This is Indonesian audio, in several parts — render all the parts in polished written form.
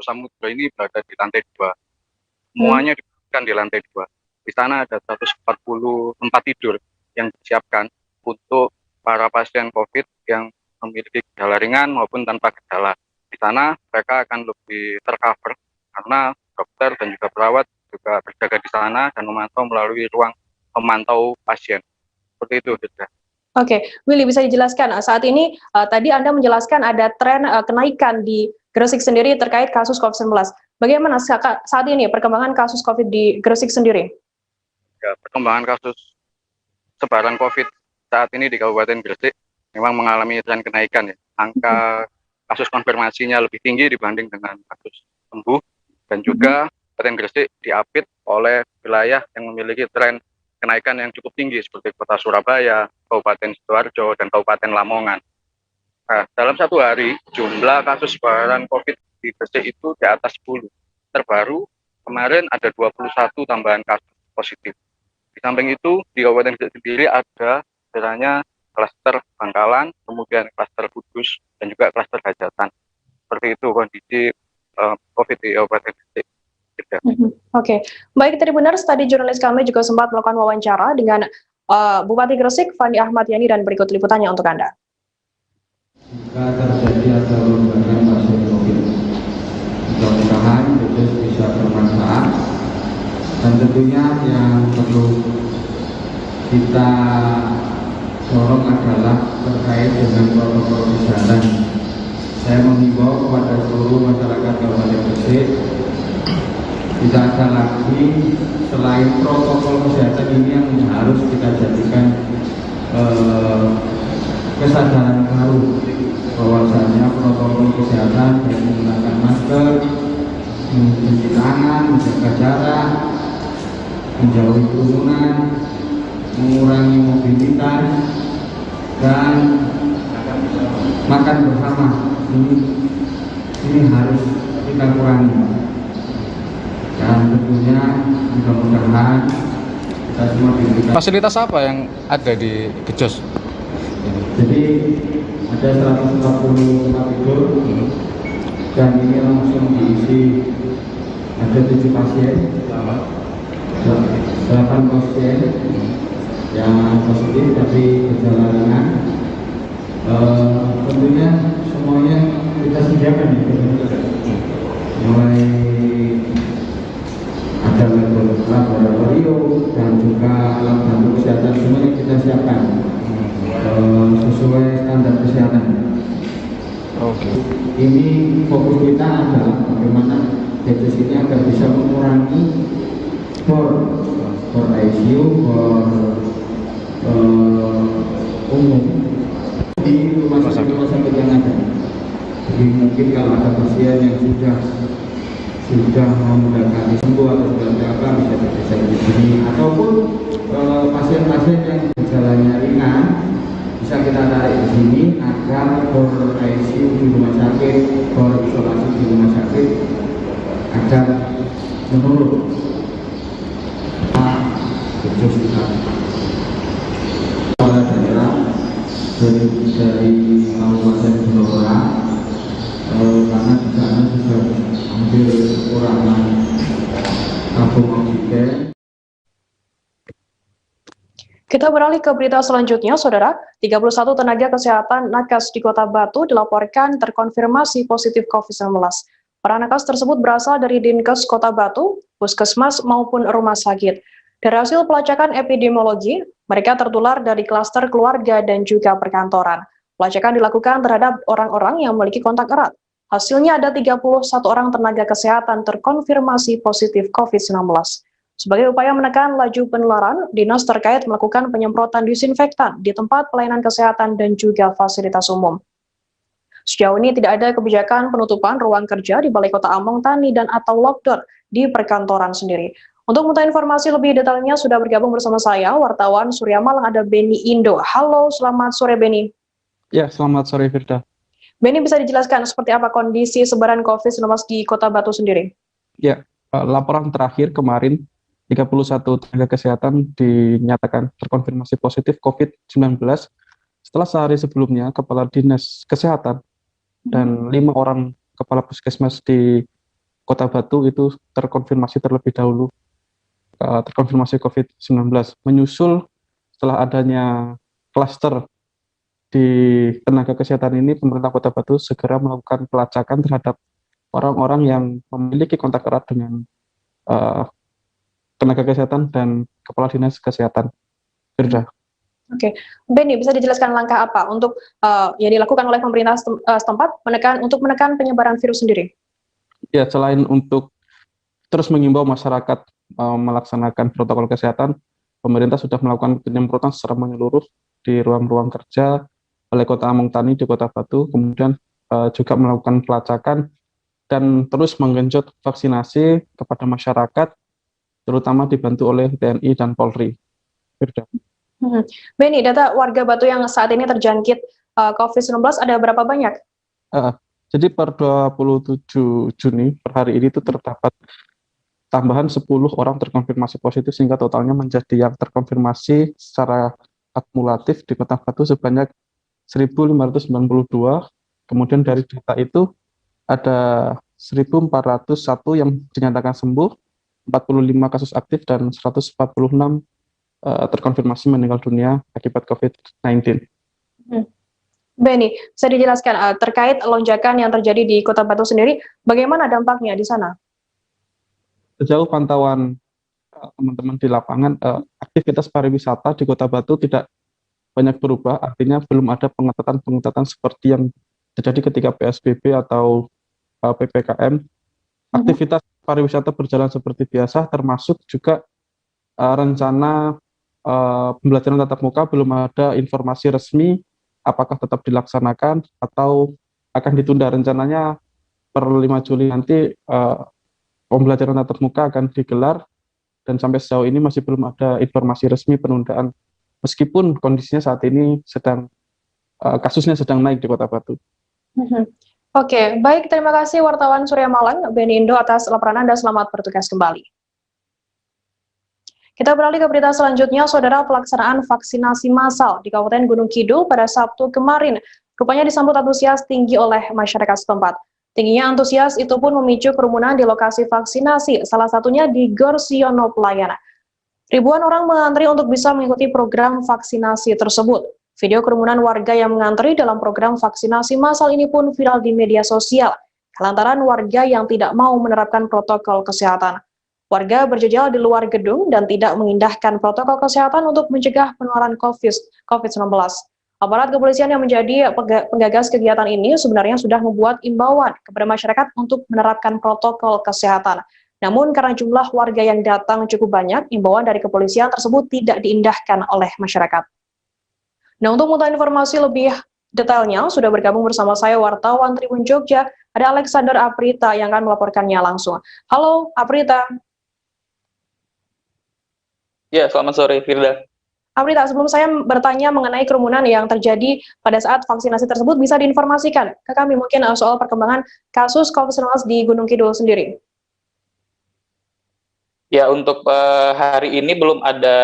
Samudra ini berada di lantai 2. Hmm. Semuanya diberikan di lantai 2. Di sana ada 140 tempat tidur yang disiapkan untuk para pasien COVID yang memiliki gejala ringan maupun tanpa gejala. Di sana mereka akan lebih tercover karena dokter dan juga perawat juga berjaga di sana dan memantau melalui ruang memantau pasien. Seperti itu, Firda. Oke, Willy bisa dijelaskan saat ini tadi Anda menjelaskan ada tren kenaikan di Gresik sendiri terkait kasus COVID-19. Bagaimana saat ini perkembangan kasus COVID di Gresik sendiri? Ya, perkembangan kasus sebaran COVID saat ini di Kabupaten Gresik memang mengalami tren kenaikan ya. Angka kasus konfirmasinya lebih tinggi dibanding dengan kasus sembuh, dan juga Kabupaten Gresik diapit oleh wilayah yang memiliki tren kenaikan yang cukup tinggi seperti Kota Surabaya, Kabupaten Sidoarjo, dan Kabupaten Lamongan. Nah, dalam satu hari jumlah kasus sebaran COVID di Gresik itu di atas 10. Terbaru kemarin ada 21 tambahan kasus positif. Di samping itu, di Kabupaten Gresik sendiri ada misalnya klaster Bangkalan, kemudian klaster Kudus, dan juga klaster Hajatan. Seperti itu kondisi COVID di Kabupaten Gresik. Oke, baik, tadi benar tadi jurnalis kami juga sempat melakukan wawancara dengan Bupati Gresik, Fandi Ahmad Yani, dan berikut liputannya untuk Anda. Jika terjadi ada lonjakan pasien COVID, mudah-mudahan itu bisa bermanfaat, dan tentunya yang perlu kita dorong adalah terkait dengan protokol kesehatan. Saya mengimbau kepada seluruh masyarakat Kabupaten Gresik, tidak ada lagi selain protokol kesehatan ini yang harus kita jadikan kesadaran baru, bahwasanya protokol kesehatan dengan menggunakan masker, mencuci tangan, menjaga jarak, menjauhi kerumunan, mengurangi mobilitas, dan makan bersama ini harus kita kurangi. Dan tentunya mudah-mudahan kita semua diberikan. Fasilitas apa yang ada di Gejos? Jadi ada 140 tempat tidur, dan ini langsung diisi, ada 7 pasien, 8 pasien yang positif tapi gejala ringan. Tentunya semuanya kita sediakan ya, mulai ada laboratorium dan juga alat bantu kesehatan, semuanya kita siapkan sesuai standar kesehatan. Oke. Ini fokus kita adalah bagaimana Gejos ini agar bisa mengurangi bor ICU, bor umum di rumah sakit yang ada. Jadi mungkin kalau ada pasien yang sudah mendekati sembuh atau sudah apa, bisa bergeser di sini, ataupun pasien-pasien yang gejalanya ringan bisa kita tarik di sini agar bor ICU di rumah sakit, bor isolasi di rumah sakit agar menurun. Gejos kita kepala daerah dari Kabupaten Blora, karena di sana sudah hampir kekurangan tabung oksigen. Kita beralih ke berita selanjutnya, Saudara. 31 tenaga kesehatan nakes di Kota Batu dilaporkan terkonfirmasi positif COVID-19. Para nakes tersebut berasal dari Dinkes Kota Batu, puskesmas maupun rumah sakit. Dari hasil pelacakan epidemiologi, mereka tertular dari klaster keluarga dan juga perkantoran. Pelacakan dilakukan terhadap orang-orang yang memiliki kontak erat. Hasilnya ada 31 orang tenaga kesehatan terkonfirmasi positif COVID-19. Sebagai upaya menekan laju penularan, dinas terkait melakukan penyemprotan disinfektan di tempat pelayanan kesehatan dan juga fasilitas umum. Sejauh ini tidak ada kebijakan penutupan ruang kerja di Balai Kota Among Tani dan atau lockdown di perkantoran sendiri. Untuk mengetahui informasi lebih detailnya sudah bergabung bersama saya, wartawan Surya Malang, ada Beni Indo. Halo, selamat sore Beni. Ya, selamat sore Firda. Beni, bisa dijelaskan seperti apa kondisi sebaran COVID-19 di Kota Batu sendiri? Ya, laporan terakhir kemarin, 31 tenaga kesehatan dinyatakan terkonfirmasi positif COVID-19 setelah sehari sebelumnya Kepala Dinas Kesehatan dan 5 orang Kepala Puskesmas di Kota Batu itu terkonfirmasi terlebih dahulu terkonfirmasi COVID-19. Menyusul setelah adanya klaster di tenaga kesehatan ini, pemerintah Kota Batu segera melakukan pelacakan terhadap orang-orang yang memiliki kontak erat dengan tenaga kesehatan dan kepala dinas kesehatan. Firda. Oke, Benny, bisa dijelaskan langkah apa untuk yang dilakukan oleh pemerintah setempat untuk menekan penyebaran virus sendiri? Ya, selain untuk terus mengimbau masyarakat melaksanakan protokol kesehatan, pemerintah sudah melakukan penyemprotan secara menyeluruh di ruang-ruang kerja Balai Kota Amung Tani di Kota Batu, kemudian juga melakukan pelacakan dan terus menggenjot vaksinasi kepada masyarakat, terutama dibantu oleh TNI dan Polri. Firda. Benny, data warga Batu yang saat ini terjangkit COVID-19 ada berapa banyak? Jadi per 27 Juni per hari ini itu terdapat tambahan 10 orang terkonfirmasi positif sehingga totalnya menjadi yang terkonfirmasi secara akumulatif di Kota Batu sebanyak 1.592. Kemudian dari data itu ada 1.401 yang dinyatakan sembuh, 45 kasus aktif dan 146 terkonfirmasi meninggal dunia akibat COVID-19. Benny, bisa dijelaskan terkait lonjakan yang terjadi di Kota Batu sendiri, bagaimana dampaknya di sana? Sejauh pantauan teman-teman di lapangan, aktivitas pariwisata di Kota Batu tidak banyak berubah, artinya belum ada pengetatan-pengetatan seperti yang terjadi ketika PSBB atau PPKM. Aktivitas pariwisata berjalan seperti biasa, termasuk juga rencana pembelajaran tatap muka belum ada informasi resmi apakah tetap dilaksanakan atau akan ditunda. Rencananya per 5 Juli nanti pembelajaran tatap muka akan digelar dan sampai sejauh ini masih belum ada informasi resmi penundaan meskipun kondisinya saat ini kasusnya sedang naik di Kota Batu. Oke, baik, terima kasih wartawan Surya Malang, Benny Indo atas laporan Anda, selamat bertugas kembali. Kita beralih ke berita selanjutnya, Saudara. Pelaksanaan vaksinasi massal di Kabupaten Gunung Kidul pada Sabtu kemarin rupanya disambut antusias tinggi oleh masyarakat setempat. Tingginya antusias itu pun memicu kerumunan di lokasi vaksinasi, salah satunya di Gor Siono Pelayan. Ribuan orang mengantri untuk bisa mengikuti program vaksinasi tersebut. Video kerumunan warga yang mengantri dalam program vaksinasi massal ini pun viral di media sosial, lantaran warga yang tidak mau menerapkan protokol kesehatan. Warga berjejal di luar gedung dan tidak mengindahkan protokol kesehatan untuk mencegah penularan COVID-19. Aparat kepolisian yang menjadi penggagas kegiatan ini sebenarnya sudah membuat imbauan kepada masyarakat untuk menerapkan protokol kesehatan. Namun karena jumlah warga yang datang cukup banyak, imbauan dari kepolisian tersebut tidak diindahkan oleh masyarakat. Nah, untuk mengetahui informasi lebih detailnya, sudah bergabung bersama saya wartawan Tribun Jogja, ada Alexander Aprita yang akan melaporkannya langsung. Halo, Aprita. Ya, selamat sore, Firda. Aprita, sebelum saya bertanya mengenai kerumunan yang terjadi pada saat vaksinasi tersebut, bisa diinformasikan ke kami mungkin soal perkembangan kasus COVID-19 di Gunung Kidul sendiri? Ya, untuk hari ini belum ada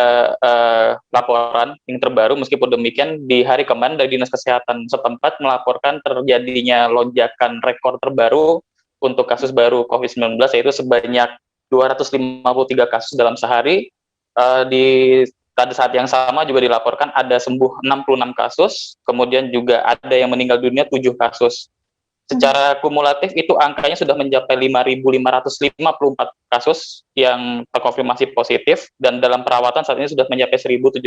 laporan yang terbaru, meskipun demikian di hari kemarin dari Dinas Kesehatan setempat melaporkan terjadinya lonjakan rekor terbaru untuk kasus baru COVID-19, yaitu sebanyak 253 kasus dalam sehari. Pada saat yang sama juga dilaporkan ada sembuh 66 kasus, kemudian juga ada yang meninggal dunia 7 kasus. Secara kumulatif itu angkanya sudah mencapai 5.554 kasus yang terkonfirmasi positif, dan dalam perawatan saat ini sudah mencapai 1.791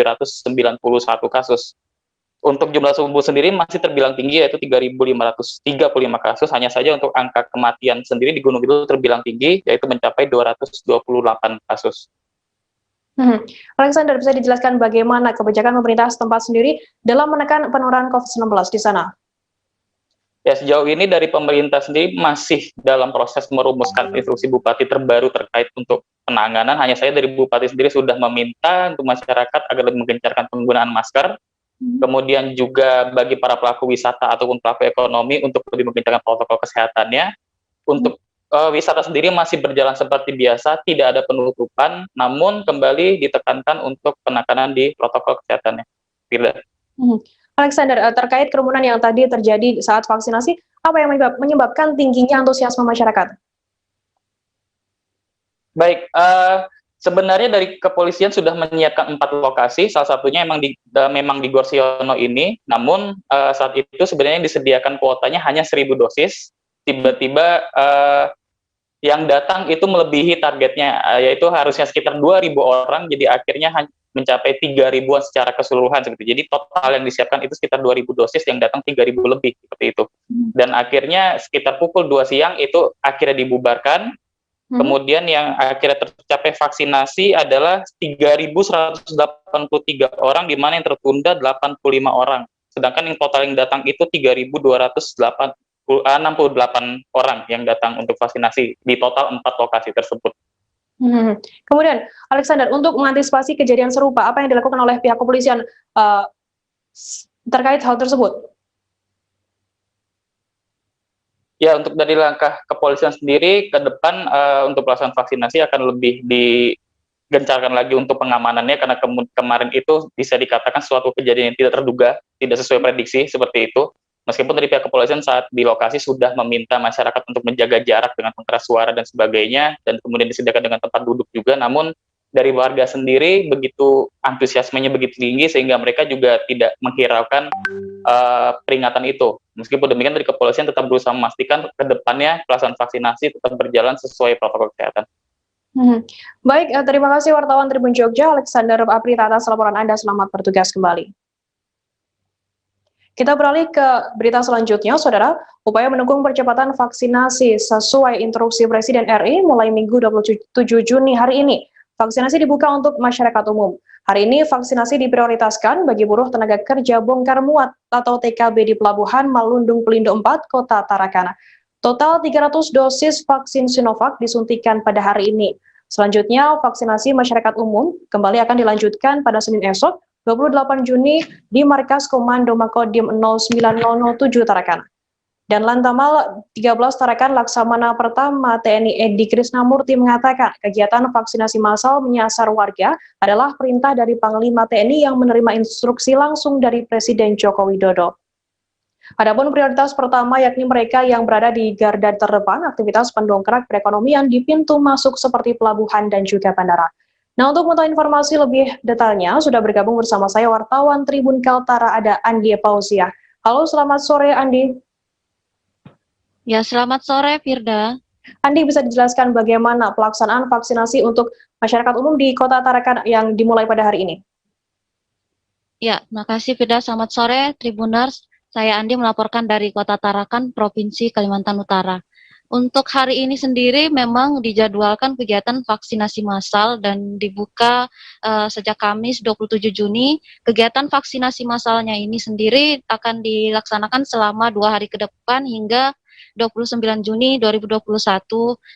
kasus. Untuk jumlah sembuh sendiri masih terbilang tinggi, yaitu 3.535 kasus. Hanya saja untuk angka kematian sendiri di Gunung Kidul terbilang tinggi, yaitu mencapai 228 kasus. Alexander, bisa dijelaskan bagaimana kebijakan pemerintah setempat sendiri dalam menekan penularan COVID-19 di sana? Ya, sejauh ini dari pemerintah sendiri masih dalam proses merumuskan instruksi bupati terbaru terkait untuk penanganan. Hanya saja dari bupati sendiri sudah meminta untuk masyarakat agar lebih menggencarkan penggunaan masker. Kemudian juga bagi para pelaku wisata ataupun pelaku ekonomi untuk lebih menggencarkan protokol kesehatannya. Untuk wisata sendiri masih berjalan seperti biasa, tidak ada penutupan, namun kembali ditekankan untuk penekanan di protokol kesehatannya. Tidak. Alexander, terkait kerumunan yang tadi terjadi saat vaksinasi, apa yang menyebabkan tingginya antusiasme masyarakat? Baik, sebenarnya dari kepolisian sudah menyiapkan 4 lokasi, salah satunya memang di Gorsiono ini, namun saat itu sebenarnya yang disediakan kuotanya hanya 1.000 dosis, tiba-tiba yang datang itu melebihi targetnya, yaitu harusnya sekitar 2.000 orang, jadi akhirnya mencapai 3.000-an secara keseluruhan seperti itu. Jadi total yang disiapkan itu sekitar 2.000 dosis, yang datang 3.000 lebih seperti itu. Dan akhirnya sekitar pukul 2 siang itu akhirnya dibubarkan. Kemudian yang akhirnya tercapai vaksinasi adalah 3.183 orang, di mana yang tertunda 85 orang. Sedangkan yang total yang datang itu 3.268 orang yang datang untuk vaksinasi di total 4 lokasi tersebut. Kemudian, Alexander, untuk mengantisipasi kejadian serupa, apa yang dilakukan oleh pihak kepolisian terkait hal tersebut? Ya, untuk dari langkah kepolisian sendiri, ke depan untuk pelaksanaan vaksinasi akan lebih digencarkan lagi untuk pengamanannya, karena kemarin itu bisa dikatakan suatu kejadian yang tidak terduga, tidak sesuai prediksi seperti itu. Meskipun dari pihak kepolisian saat di lokasi sudah meminta masyarakat untuk menjaga jarak dengan pengeras suara dan sebagainya, dan kemudian disediakan dengan tempat duduk juga, namun dari warga sendiri begitu antusiasmenya begitu tinggi sehingga mereka juga tidak menghiraukan peringatan itu. Meskipun demikian dari kepolisian tetap berusaha memastikan ke depannya pelaksanaan vaksinasi tetap berjalan sesuai protokol kesehatan. Baik, terima kasih wartawan Tribun Jogja, Alexander Aprita atas laporan Anda. Selamat bertugas kembali. Kita beralih ke berita selanjutnya, Saudara. Upaya mendukung percepatan vaksinasi sesuai instruksi Presiden RI mulai Minggu 27 Juni hari ini. Vaksinasi dibuka untuk masyarakat umum. Hari ini vaksinasi diprioritaskan bagi buruh tenaga kerja bongkar muat atau TKB di Pelabuhan Malundung Pelindo 4, Kota Tarakan. Total 300 dosis vaksin Sinovac disuntikan pada hari ini. Selanjutnya, vaksinasi masyarakat umum kembali akan dilanjutkan pada Senin esok, 28 Juni di Markas Komando Makodim 09007 Tarakan. Dan Lantamal 13 Tarakan Laksamana Pertama TNI Edi Krisnamurti mengatakan kegiatan vaksinasi massal menyasar warga adalah perintah dari Panglima TNI yang menerima instruksi langsung dari Presiden Joko Widodo. Adapun prioritas pertama yakni mereka yang berada di garda terdepan aktivitas pendongkrak perekonomian di pintu masuk seperti pelabuhan dan juga bandara. Nah, untuk mengetahui informasi lebih detailnya, sudah bergabung bersama saya wartawan Tribun Kaltara, ada Andi Pauzia. Halo, selamat sore Andi. Ya, selamat sore Firda. Andi, bisa dijelaskan bagaimana pelaksanaan vaksinasi untuk masyarakat umum di Kota Tarakan yang dimulai pada hari ini? Ya, makasih Firda. Selamat sore Tribuners. Saya Andi melaporkan dari Kota Tarakan, Provinsi Kalimantan Utara. Untuk hari ini sendiri memang dijadwalkan kegiatan vaksinasi massal dan dibuka sejak Kamis 27 Juni. Kegiatan vaksinasi massalnya ini sendiri akan dilaksanakan selama 2 hari ke depan hingga 29 Juni 2021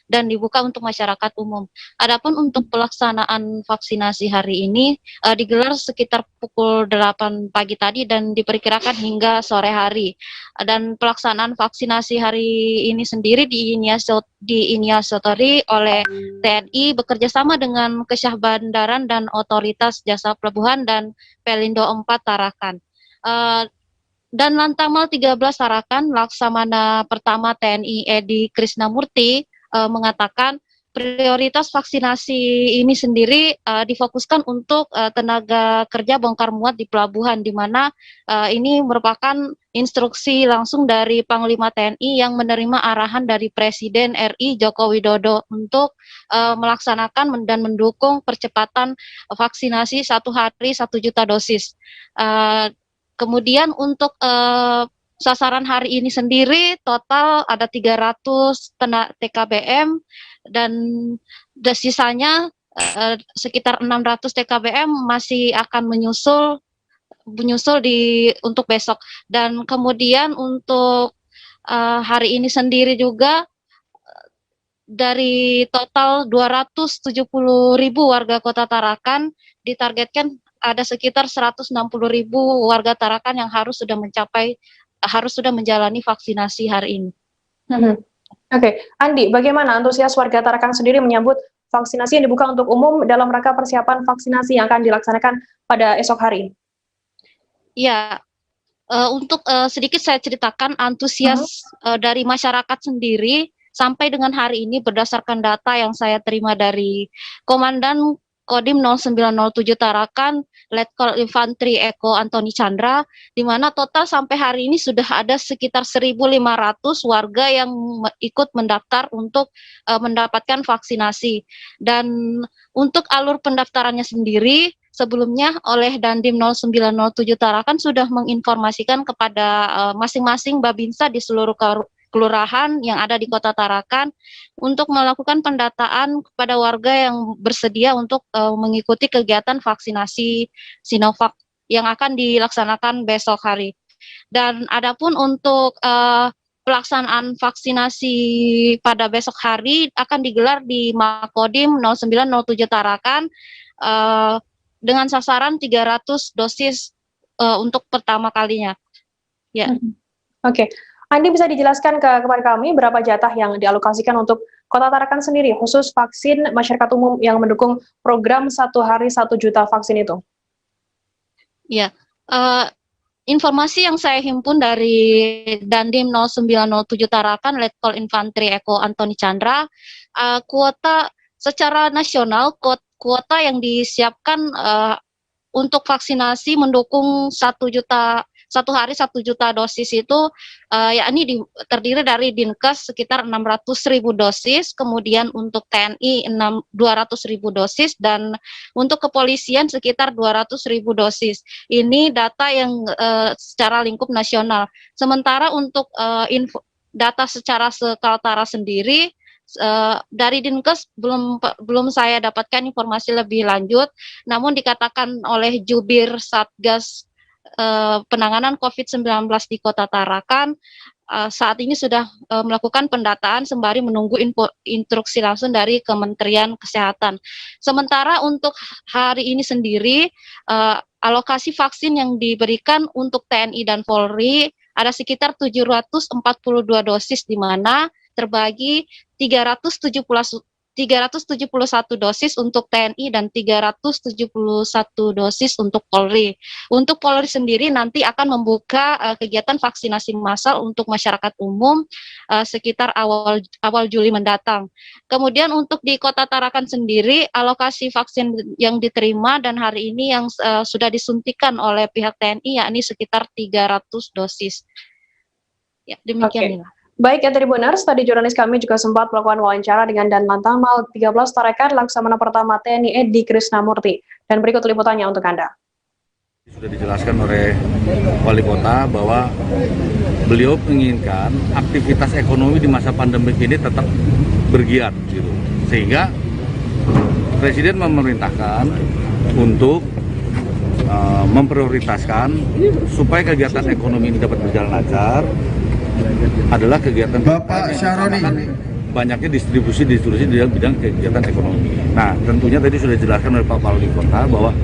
dan dibuka untuk masyarakat umum. Adapun untuk pelaksanaan vaksinasi hari ini digelar sekitar pukul 8 pagi tadi dan diperkirakan hingga sore hari. Dan pelaksanaan vaksinasi hari ini sendiri diinisiatori oleh TNI bekerjasama dengan Kesyah Bandaran dan Otoritas Jasa Pelabuhan dan Pelindo 4 Tarakan. Dan Lantamal 13 Tarakan Laksamana Pertama TNI Edi Krisnamurti mengatakan prioritas vaksinasi ini sendiri difokuskan untuk tenaga kerja bongkar muat di pelabuhan, di mana ini merupakan instruksi langsung dari Panglima TNI yang menerima arahan dari Presiden RI Joko Widodo untuk melaksanakan dan mendukung percepatan vaksinasi 1 hari 1 juta dosis. Kemudian untuk sasaran hari ini sendiri total ada 300 TKBM dan sisanya sekitar 600 TKBM masih akan menyusul untuk besok. Dan kemudian untuk hari ini sendiri juga dari total 270.000 warga Kota Tarakan ditargetkan ada sekitar 160.000 warga Tarakan yang harus sudah menjalani vaksinasi hari ini. Oke, Andi, bagaimana antusias warga Tarakan sendiri menyambut vaksinasi yang dibuka untuk umum dalam rangka persiapan vaksinasi yang akan dilaksanakan pada esok hari? Ya, untuk sedikit saya ceritakan antusias dari masyarakat sendiri sampai dengan hari ini berdasarkan data yang saya terima dari Komandan Kodim 0907 Tarakan, Letkol Infantri Eko Antoni Chandra, di mana total sampai hari ini sudah ada sekitar 1.500 warga yang ikut mendaftar untuk mendapatkan vaksinasi. Dan untuk alur pendaftarannya sendiri, sebelumnya oleh Dandim 0907 Tarakan sudah menginformasikan kepada masing-masing Babinsa di seluruh kelurahan yang ada di Kota Tarakan untuk melakukan pendataan kepada warga yang bersedia untuk mengikuti kegiatan vaksinasi Sinovac yang akan dilaksanakan besok hari. Dan adapun untuk pelaksanaan vaksinasi pada besok hari akan digelar di Makodim 0907 Tarakan dengan sasaran 300 dosis untuk pertama kalinya. Ya. Oke. Andi bisa dijelaskan kepada kami berapa jatah yang dialokasikan untuk Kota Tarakan sendiri, khusus vaksin masyarakat umum yang mendukung program 1 hari 1 juta vaksin itu? Ya, informasi yang saya himpun dari Dandim 0907 Tarakan, Letkol Infantri Eko Antoni Chandra, kuota secara nasional, kuota yang disiapkan untuk vaksinasi mendukung 1 hari 1 juta dosis itu yakni terdiri dari Dinkes sekitar 600.000 dosis, kemudian untuk TNI 200.000 dosis, dan untuk kepolisian sekitar 200.000 dosis. Ini data yang secara lingkup nasional. Sementara untuk data secara Kaltara sendiri, dari Dinkes belum saya dapatkan informasi lebih lanjut, namun dikatakan oleh Jubir Satgas penanganan COVID-19 di Kota Tarakan saat ini sudah melakukan pendataan sembari menunggu instruksi langsung dari Kementerian Kesehatan. Sementara untuk hari ini sendiri alokasi vaksin yang diberikan untuk TNI dan Polri ada sekitar 742 dosis, di mana terbagi 371 dosis untuk TNI dan 371 dosis untuk Polri. Untuk Polri sendiri nanti akan membuka kegiatan vaksinasi massal untuk masyarakat umum sekitar awal Juli mendatang. Kemudian untuk di Kota Tarakan sendiri, alokasi vaksin yang diterima dan hari ini yang sudah disuntikan oleh pihak TNI yakni sekitar 300 dosis. Ya, demikian. Okay. Baik ya Tribuners, tadi jurnalis kami juga sempat melakukan wawancara dengan Danlantamal 13 Tarakan Laksamana Pertama TNI Edi Krisnamurti. Dan berikut liputannya untuk Anda. Sudah dijelaskan oleh Wali Kota bahwa beliau menginginkan aktivitas ekonomi di masa pandemi ini tetap bergiat, gitu. Sehingga Presiden memerintahkan untuk memprioritaskan supaya kegiatan ekonomi ini dapat berjalan lancar adalah kegiatan Bapak Syaroni, banyaknya distribusi di dalam bidang kegiatan ekonomi. Nah, tentunya tadi sudah dijelaskan oleh Pak Wali Kota bahwa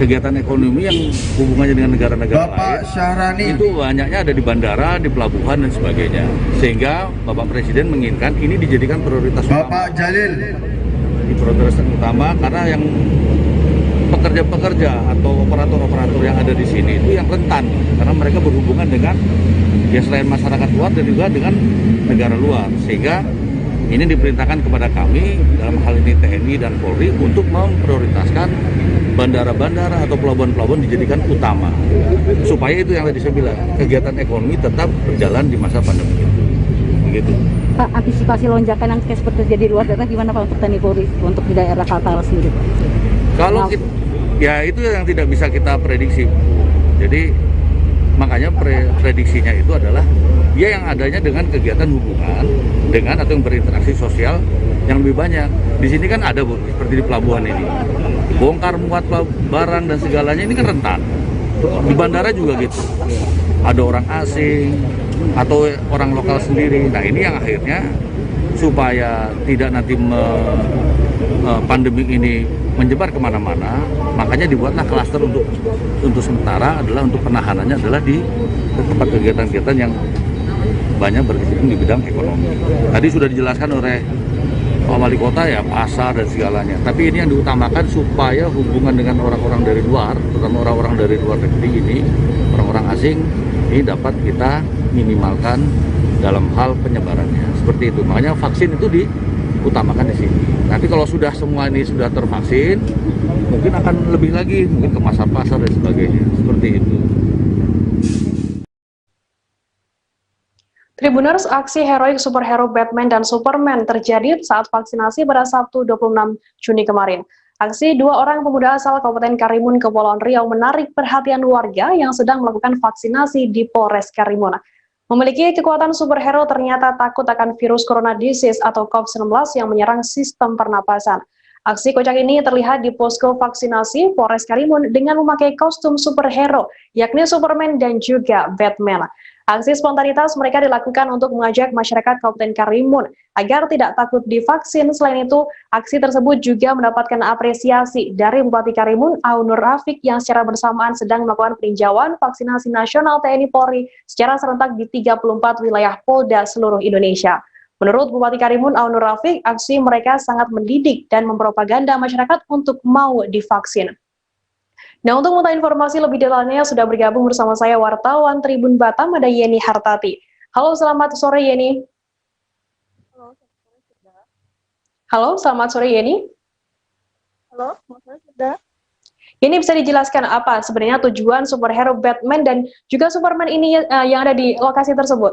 kegiatan ekonomi yang hubungannya dengan negara-negara lain itu banyaknya ada di bandara, di pelabuhan dan sebagainya. Sehingga Bapak Presiden menginginkan ini dijadikan prioritas Bapak utama. Jalil, Di prioritas utama karena yang pekerja-pekerja atau operator-operator yang ada di sini itu yang rentan karena mereka berhubungan dengan selain masyarakat luar dan juga dengan negara luar, sehingga ini diperintahkan kepada kami dalam hal ini TNI dan Polri untuk memprioritaskan bandara-bandara atau pelabuhan-pelabuhan dijadikan utama supaya itu yang tadi saya bilang kegiatan ekonomi tetap berjalan di masa pandemi itu. Begitu. Pak, antisipasi lonjakan yang seperti terjadi di luar daerah gimana Pak untuk TNI Polri untuk di daerah Kaltara sendiri Pak? Kalau ya itu yang tidak bisa kita prediksi. Jadi makanya prediksinya itu adalah ya yang adanya dengan kegiatan hubungan dengan atau yang berinteraksi sosial yang lebih banyak. Di sini kan ada Bu, seperti di pelabuhan ini. Bongkar muat barang dan segalanya ini kan rentan. Di bandara juga gitu. Ada orang asing atau orang lokal sendiri. Nah, ini yang akhirnya supaya tidak nanti pandemi ini menyebar kemana-mana, makanya dibuatlah klaster untuk sementara adalah untuk penahanannya adalah di tempat kegiatan-kegiatan yang banyak berkecimpung di bidang ekonomi. Tadi sudah dijelaskan oleh Pak Wali Kota ya pasar dan segalanya. Tapi ini yang diutamakan supaya hubungan dengan orang-orang dari luar, terutama orang-orang dari luar negeri ini, orang-orang asing ini dapat kita minimalkan dalam hal penyebarannya. Seperti itu. Makanya vaksin itu diutamakan di sini. Nanti kalau sudah semua ini sudah tervaksin, mungkin akan lebih lagi, mungkin ke pasar-pasar dan sebagainya. Seperti itu. Tribuners, aksi heroik superhero Batman dan Superman terjadi saat vaksinasi pada Sabtu 26 Juni kemarin. Aksi dua orang pemuda asal Kabupaten Karimun, Kepulauan Riau menarik perhatian warga yang sedang melakukan vaksinasi di Polres Karimun. Memiliki kekuatan superhero ternyata takut akan virus corona disease atau COVID-19 yang menyerang sistem pernapasan. Aksi kocak ini terlihat di posko vaksinasi Polres Karimun dengan memakai kostum superhero, yakni Superman dan juga Batman. Aksi spontanitas mereka dilakukan untuk mengajak masyarakat Kabupaten Karimun agar tidak takut divaksin. Selain itu, aksi tersebut juga mendapatkan apresiasi dari Bupati Karimun, Aunur Rafiq, yang secara bersamaan sedang melakukan peninjauan vaksinasi nasional TNI Polri secara serentak di 34 wilayah Polda seluruh Indonesia. Menurut Bupati Karimun, Aunur Rafiq, aksi mereka sangat mendidik dan mempropaganda masyarakat untuk mau divaksin. Nah, untuk mengetahui informasi lebih detailnya sudah bergabung bersama saya wartawan Tribun Batam, ada Yeni Hartati. Halo, selamat sore Yeni. Halo, selamat sore Yeni. Halo, selamat sore Firda. Ini bisa dijelaskan apa sebenarnya tujuan superhero Batman dan juga Superman ini yang ada di lokasi tersebut?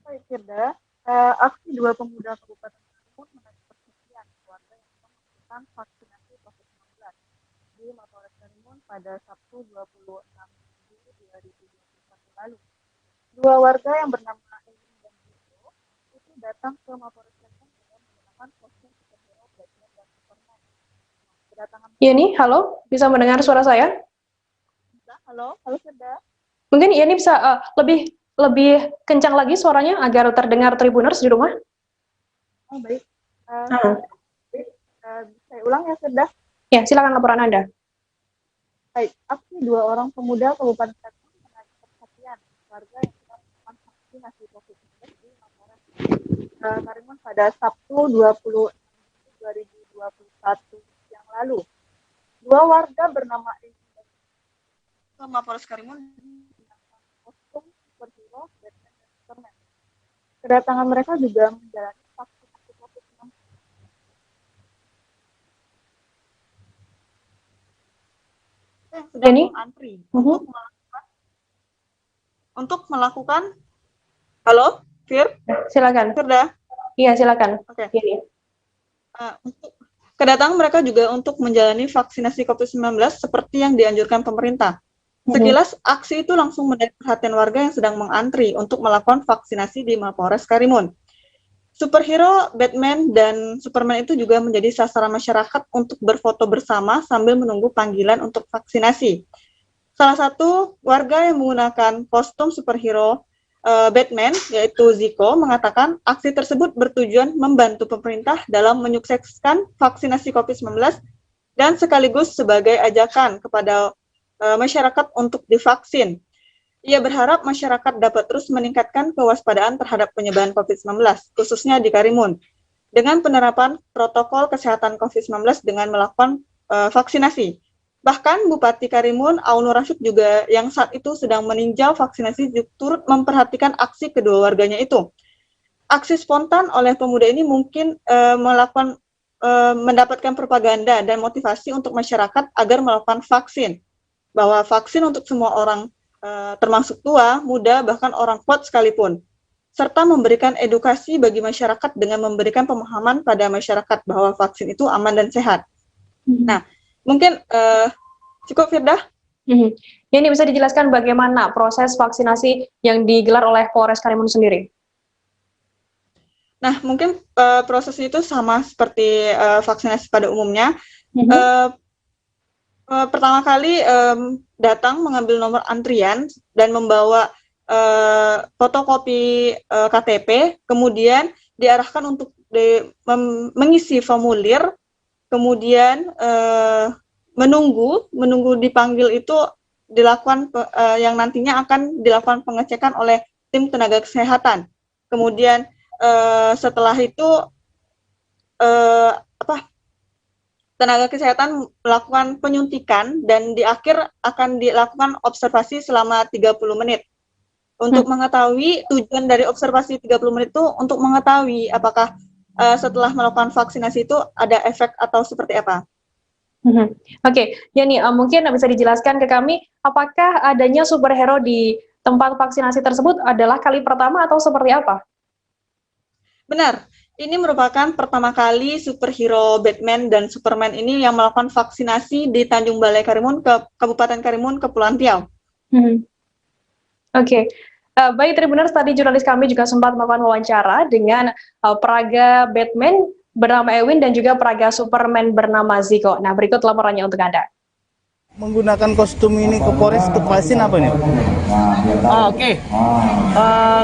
Baik Firda, aksi dua pemuda Kabupaten Karimun menarik perhatian warga yang melakukan vaksinasi COVID-19 di Mapolres Karimun pada Sabtu 26 Juli 2021 lalu. Dua warga yang bernama Elin dan Vito itu datang ke Mapolres Karimun dengan menggunakan kostum superhero Batman dan Superman. Kedatangan Yeni, halo, bisa mendengar suara saya? halo Firda. Mungkin Yeni bisa lebih kencang lagi suaranya agar terdengar Tribuners di rumah. Oh baik. Saya ulang ya Firda. Ya, silakan laporan Anda. Baik, aksi dua orang pemuda Kabupaten Karimun menarik perhatian warga yang sedang melakukan vaksinasi COVID-19 di Mapolres Karimun pada Sabtu 26 Juli 2021 yang lalu. Dua warga bernama ke Mapolres Karimun dengan kostum superhero Batman dan Superman. Kedatangan mereka juga menjalani vaksinasi COVID-19. Yang sedang mengantri untuk melakukan halo Fir, silakan Firda. Iya silakan. Oke. Untuk kedatangan mereka juga untuk menjalani vaksinasi COVID-19 seperti yang dianjurkan pemerintah. Sekilas aksi itu langsung menarik perhatian warga yang sedang mengantri untuk melakukan vaksinasi di Mapolres Karimun. Superhero Batman dan Superman itu juga menjadi sasaran masyarakat untuk berfoto bersama sambil menunggu panggilan untuk vaksinasi. Salah satu warga yang menggunakan kostum superhero Batman, yaitu Ziko, mengatakan aksi tersebut bertujuan membantu pemerintah dalam menyukseskan vaksinasi COVID-19 dan sekaligus sebagai ajakan kepada masyarakat untuk divaksin. Ia berharap masyarakat dapat terus meningkatkan kewaspadaan terhadap penyebaran COVID-19, khususnya di Karimun, dengan penerapan protokol kesehatan COVID-19 dengan melakukan vaksinasi. Bahkan Bupati Karimun, Aunur Rafiq juga yang saat itu sedang meninjau vaksinasi turut memperhatikan aksi kedua warganya itu. Aksi spontan oleh pemuda ini mungkin mendapatkan propaganda dan motivasi untuk masyarakat agar melakukan vaksin. Bahwa vaksin untuk semua orang, termasuk tua, muda, bahkan orang kuat sekalipun, serta memberikan edukasi bagi masyarakat dengan memberikan pemahaman pada masyarakat bahwa vaksin itu aman dan sehat. Nah, mungkin cukup Firda. Ini bisa dijelaskan bagaimana proses vaksinasi yang digelar oleh Polres Karimun sendiri? Nah, mungkin prosesnya itu sama seperti vaksinasi pada umumnya. Pertama kali datang mengambil nomor antrian dan membawa fotokopi KTP, kemudian diarahkan untuk mengisi formulir, kemudian menunggu dipanggil itu dilakukan yang nantinya akan dilakukan pengecekan oleh tim tenaga kesehatan. Kemudian setelah itu tenaga kesehatan melakukan penyuntikan dan di akhir akan dilakukan observasi selama 30 menit. Untuk mengetahui tujuan dari observasi 30 menit itu untuk mengetahui apakah setelah melakukan vaksinasi itu ada efek atau seperti apa. Oke, Yani, mungkin bisa dijelaskan ke kami apakah adanya superhero di tempat vaksinasi tersebut adalah kali pertama atau seperti apa? Benar, ini merupakan pertama kali superhero Batman dan Superman ini yang melakukan vaksinasi di Tanjung Balai Karimun, Kabupaten Karimun, Kepulauan Riau. Oke. Baik Tribuners, tadi jurnalis kami juga sempat melakukan wawancara dengan peraga Batman bernama Ewin dan juga peraga Superman bernama Ziko. Nah, berikut laporannya untuk Anda. Menggunakan kostum ini ke Polres untuk vaksin apa ini? Oke.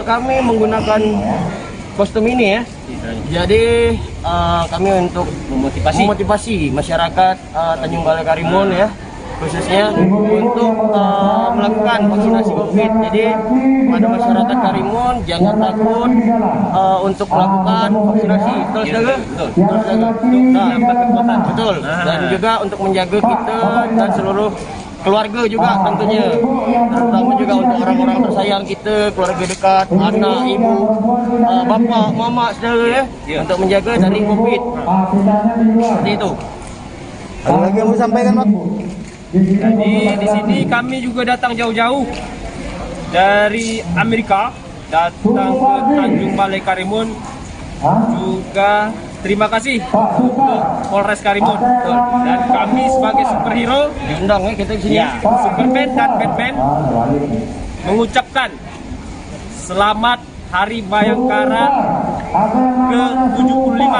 Kami menggunakan kostum ini ya. Jadi kami untuk memotivasi masyarakat Tanjung Balai Karimun ya, khususnya untuk melakukan vaksinasi COVID. Jadi pada masyarakat Karimun jangan takut untuk melakukan vaksinasi. Betul. Dan juga untuk menjaga kita dan seluruh keluarga juga tentunya, terutama juga untuk orang-orang tersayang kita, keluarga dekat, anak, ibu, bapak, mama, saudara ya, untuk menjaga dari COVID. Seperti itu. Ada lagi yang mau disampaikan, Pak? Jadi di sini kami juga datang jauh-jauh dari Amerika, datang ke Tanjung Balai Karimun. Juga terima kasih untuk Polres Karimun. Dan kami sebagai superhero diundang ya kita di sini. Ya, Superman dan Batman mengucapkan selamat Hari Bayangkara ke-75.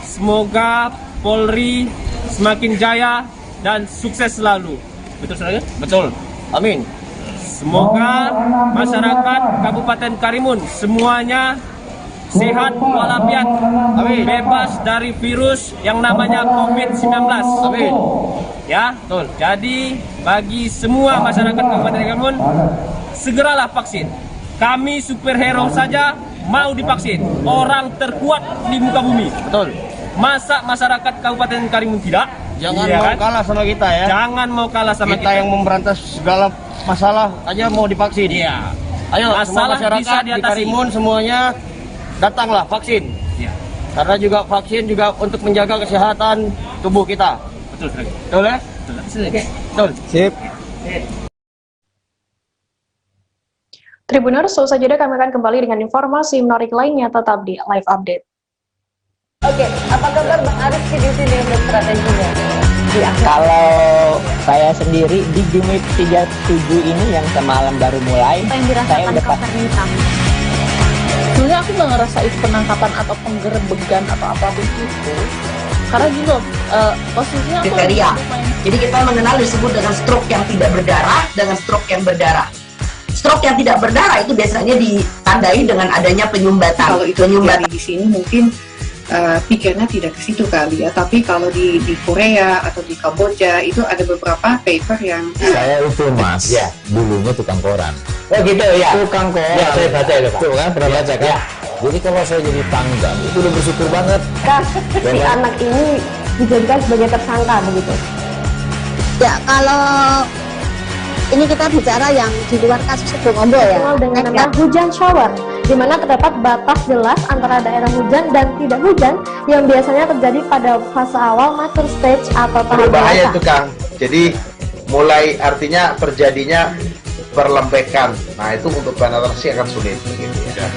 Semoga Polri semakin jaya dan sukses selalu. Betul saudara? Betul. Amin. Semoga masyarakat Kabupaten Karimun semuanya sehat walafiat, bebas dari virus yang namanya COVID-19. Amin. Ya, betul. Jadi bagi semua masyarakat Kabupaten Karimun, segeralah vaksin. Kami superhero saja mau divaksin. Orang terkuat di muka bumi. Betul. Masa masyarakat Kabupaten Karimun tidak? Jangan Iya mau kan? kalah sama kita ya. Jangan mau kalah sama kita yang memberantas segala masalah aja mau divaksin. Iya. Ayo semua Masalah bisa masyarakat di diatasi. Karimun semuanya datanglah vaksin. Iya. Karena juga vaksin juga untuk menjaga kesehatan tubuh kita. Betul, sekali. Betul ya? Betul. Betul. Sip. Tribuners, selesai jeda kami akan kembali dengan informasi menarik lainnya tetap di Live Update. Oke, apa kabar Bang Arif di sini untuk strateginya? Kalau saya sendiri di Gimik 37 ini yang semalam baru mulai, saya udah pasti. Sebenarnya aku nggak ngerasa itu penangkapan atau penggerebegan atau apapun itu. Karena gini loh, posisinya aku kriteria. Jadi kita mengenal disebut dengan stroke yang tidak berdarah dengan stroke yang berdarah. Stroke yang tidak berdarah itu biasanya ditandai dengan adanya penyumbatan. Kalau itu terjadi di sini mungkin pikirnya tidak ke situ kali ya, tapi kalau di Korea atau di Kamboja itu ada beberapa paper yang saya itu mas, ya dulunya tukang koran. Oh gitu ya. Tukang koran. Ya saya baca itu Pak. Tuh kan pernah baca kan? Ya. Jadi kalau saya jadi pangdam itu udah bersyukur banget. Si anak ini dijadikan sebagai tersangka begitu. Ya kalau ini kita bicara yang di luar kasus Bongombo ya. Dengan nama hujan shower, di mana terdapat batas jelas antara daerah hujan dan tidak hujan yang biasanya terjadi pada fase awal mature stage atau tahap berbahaya dewasa. itu Kang. Jadi mulai artinya terjadinya perlembekan. Nah itu untuk penetrasi akan sulit begitu ya.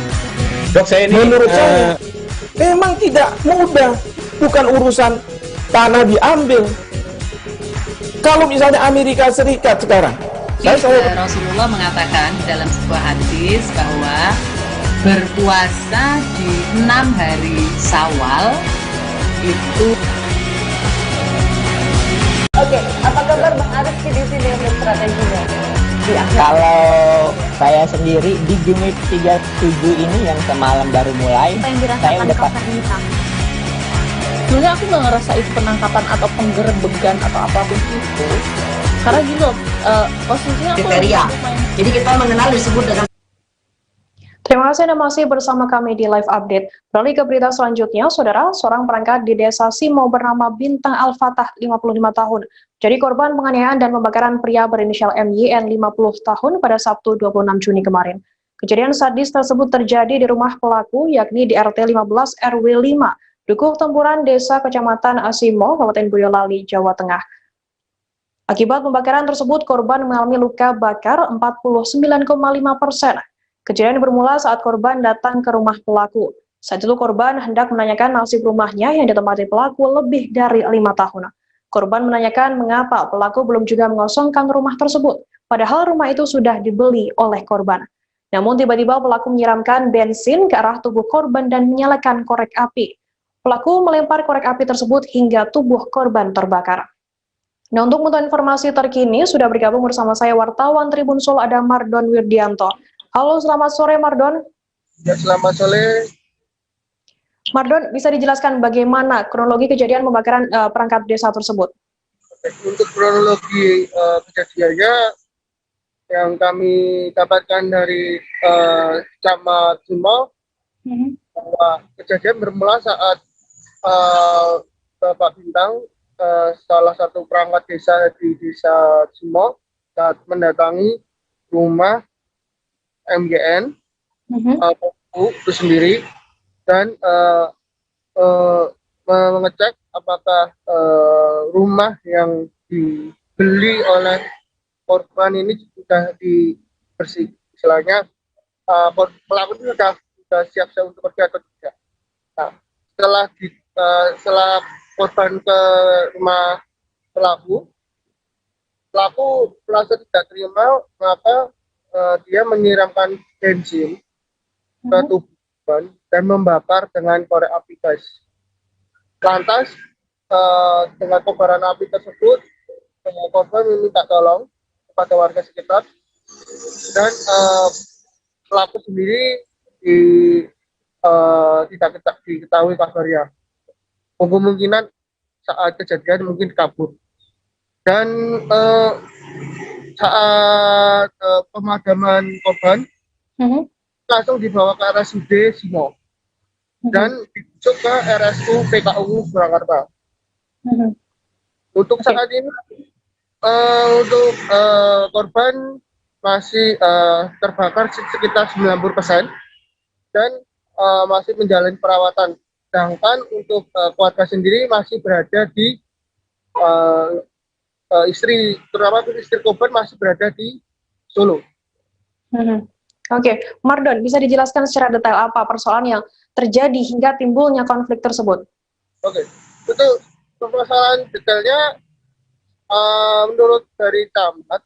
Dok saya ini menurut saya memang tidak mudah, bukan urusan tanah diambil. Kalau misalnya Amerika Serikat sekarang, Rasulullah mengatakan dalam sebuah hadis bahwa berpuasa di 6 hari Syawal itu. Oke, apa kabar Bang Arif di sini untuk strateginya? Kalau saya sendiri di Gimik 37 ini yang semalam baru mulai, saya udah pasti. Sebenarnya aku nggak ngerasa itu penangkapan atau penggerebegan atau apapun itu. Karena gini loh, posisinya aku kriteria. Jadi kita mengenal disebut dengan. Terima kasih Anda masih bersama kami di Live Update. Beralih ke berita selanjutnya, Saudara, seorang perangkat di Desa Simo bernama Bintang Al-Fatah, 55 tahun, jadi korban penganiayaan dan pembakaran pria berinisial MYN 50 tahun pada Sabtu 26 Juni kemarin. Kejadian sadis tersebut terjadi di rumah pelaku, yakni di RT 15 RW 5, Dukuh Tempuran, Desa Kecamatan Asimo, Kabupaten Boyolali, Jawa Tengah. Akibat pembakaran tersebut, korban mengalami luka bakar 49,5%. Kejadian bermula saat korban datang ke rumah pelaku. Saat itu korban hendak menanyakan nasib rumahnya yang ditempati pelaku lebih dari 5 tahun. Korban menanyakan mengapa pelaku belum juga mengosongkan rumah tersebut, padahal rumah itu sudah dibeli oleh korban. Namun tiba-tiba pelaku menyiramkan bensin ke arah tubuh korban dan menyalakan korek api. Pelaku melempar korek api tersebut hingga tubuh korban terbakar. Nah, untuk mengetahui informasi terkini, sudah bergabung bersama saya wartawan Tribun Solo, ada Mardon Wirdianto. Halo, selamat sore Mardon. Ya, selamat sore. Mardon, bisa dijelaskan bagaimana kronologi kejadian pembakaran perangkat desa tersebut? Untuk kronologi kejadiannya, yang kami dapatkan dari Camat Simo, bahwa kejadian bermula saat Bapak Bintang, salah satu perangkat desa di Desa Simo, saat mendatangi rumah MGN itu sendiri dan mengecek apakah rumah yang dibeli oleh korban ini sudah dibersih, istilahnya pelaku itu sudah siap-siap untuk pergi atau tidak. Nah, setelah korban ke rumah pelaku merasa tidak terima, maka dia menyiramkan bensin ke tubuh korban dan membakar dengan korek api gas. Lantas dengan kobaran api tersebut, korban meminta tolong kepada warga sekitar dan pelaku sendiri tidak diketahui kabarnya. Kemungkinan saat kejadian mungkin kabur. Dan saat pemadaman korban langsung dibawa ke RSUD Simo dan dirujuk ke RSU PKU Surakarta. Untuk saat ini untuk korban masih terbakar sekitar 90% dan masih menjalani perawatan. Sedangkan untuk keluarga sendiri masih berada di terutama istri korban masih berada di Solo. Oke, Mardon, bisa dijelaskan secara detail apa persoalan yang terjadi hingga timbulnya konflik tersebut? Oke, itu permasalahan detailnya menurut dari camat,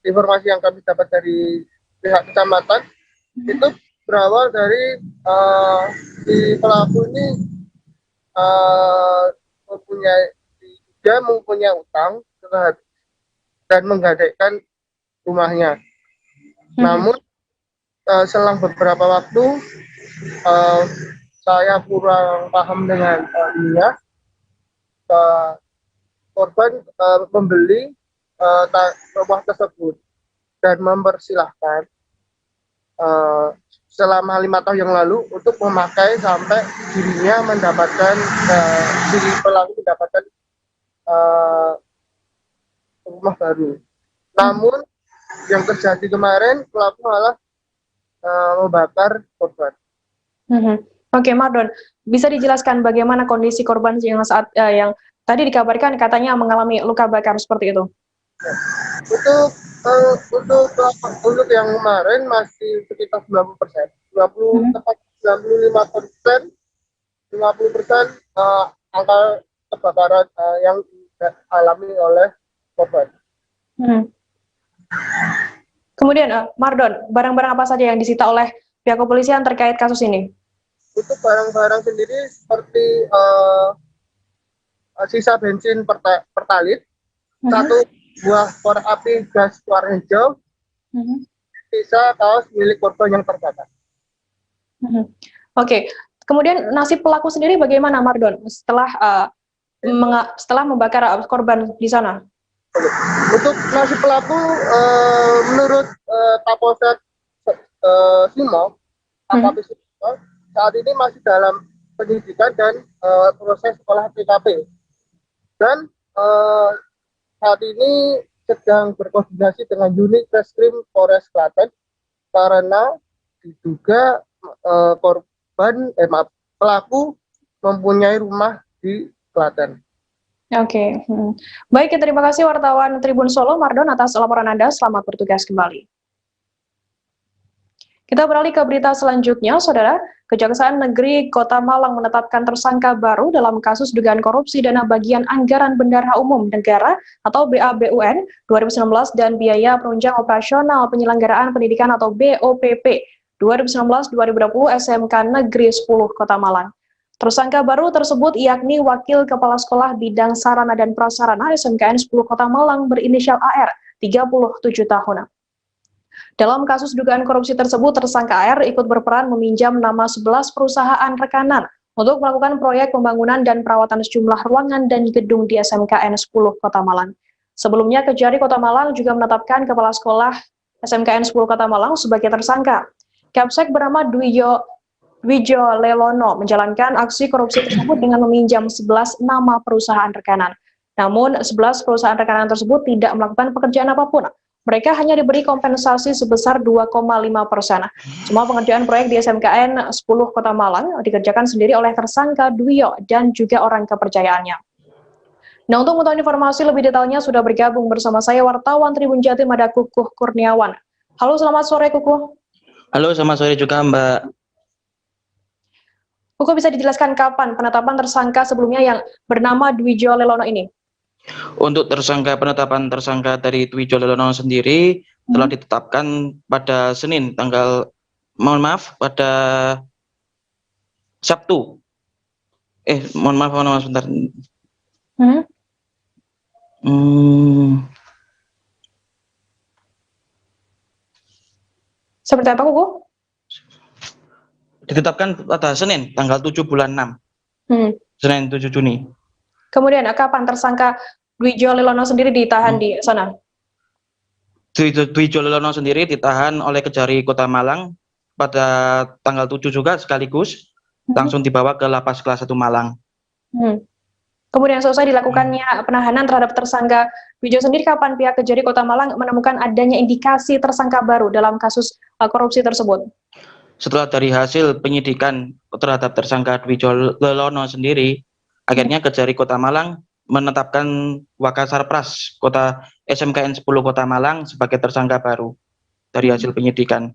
informasi yang kami dapat dari pihak kecamatan itu berawal dari si pelaku ini mempunyai utang dan menggadaikan rumahnya. Namun selang beberapa waktu saya kurang paham dengan ininya, korban membeli rumah tersebut dan mempersilahkan selama 5 tahun yang lalu untuk memakai sampai dirinya mendapatkan diri pelaku mendapatkan rumah baru. Namun yang terjadi kemarin pelaku malah membakar korban. Oke, Mardon, bisa dijelaskan bagaimana kondisi korban yang saat yang tadi dikabarkan katanya mengalami luka bakar seperti itu? Untuk yang kemarin masih sekitar 90%, 95%, 50% angka kebakaran yang dialami oleh korban. Kemudian, Mardon, barang-barang apa saja yang disita oleh pihak kepolisian terkait kasus ini? Untuk barang-barang sendiri seperti sisa bensin pertalit, satu buah korek api gas warna hijau, sisa kaos milik korban yang terbakar. Oke, kemudian nasib pelaku sendiri bagaimana, Mardon, setelah membakar korban di sana? Untuk nasib pelaku, menurut Kapolsek Simo, saat ini masih dalam penyidikan dan proses olah TKP. Dan saat ini sedang berkoordinasi dengan unit Reskrim Polres Klaten karena diduga pelaku mempunyai rumah di Klaten. Oke. Baik, terima kasih wartawan Tribun Solo Mardon atas laporan Anda. Selamat bertugas kembali. Kita beralih ke berita selanjutnya, Saudara. Kejaksaan Negeri Kota Malang menetapkan tersangka baru dalam kasus dugaan korupsi dana bagian anggaran Bendahara Umum Negara atau BABUN 2019 dan biaya penunjang operasional penyelenggaraan pendidikan atau BOPP 2019-2020 SMK Negeri 10 Kota Malang. Tersangka baru tersebut yakni Wakil Kepala Sekolah Bidang Sarana dan Prasarana SMKN 10 Kota Malang berinisial AR, 37 tahun. Dalam kasus dugaan korupsi tersebut, tersangka AR ikut berperan meminjam nama 11 perusahaan rekanan untuk melakukan proyek pembangunan dan perawatan sejumlah ruangan dan gedung di SMKN 10 Kota Malang. Sebelumnya, Kejari Kota Malang juga menetapkan Kepala Sekolah SMKN 10 Kota Malang sebagai tersangka. Kapsek bernama Dwijo Lelono menjalankan aksi korupsi tersebut dengan meminjam 11 nama perusahaan rekanan. Namun, 11 perusahaan rekanan tersebut tidak melakukan pekerjaan apapun. Mereka hanya diberi kompensasi sebesar 2,5%. Semua pengerjaan proyek di SMKN 10 Kota Malang dikerjakan sendiri oleh tersangka Dwijo dan juga orang kepercayaannya. Nah, untuk mengetahui informasi lebih detailnya sudah bergabung bersama saya wartawan Tribun Jatim ada Kukuh Kurniawan. Halo, selamat sore Kukuh. Halo, selamat sore juga Mbak. Kukuh, bisa dijelaskan kapan penetapan tersangka sebelumnya yang bernama Dwijo Lelono ini? Untuk penetapan tersangka dari Dwijo Lelono sendiri telah ditetapkan pada Senin pada Sabtu. Mohon maaf sebentar. Seperti apa Kukuh? Ditetapkan pada Senin tanggal 7 bulan 6. Senin 7 Juni. Kemudian kapan tersangka Dwijo Lelono sendiri ditahan di sana? Dwijo Lelono sendiri ditahan oleh Kejari Kota Malang pada tanggal 7 juga sekaligus langsung dibawa ke Lapas Kelas 1 Malang. Kemudian selesai dilakukannya penahanan terhadap tersangka Dwijo sendiri, kapan pihak Kejari Kota Malang menemukan adanya indikasi tersangka baru dalam kasus korupsi tersebut? Setelah dari hasil penyidikan terhadap tersangka Dwijo Lelono sendiri, akhirnya Kejari Kota Malang menetapkan Wakasarpras Kota SMKN 10 Kota Malang sebagai tersangka baru dari hasil penyidikan.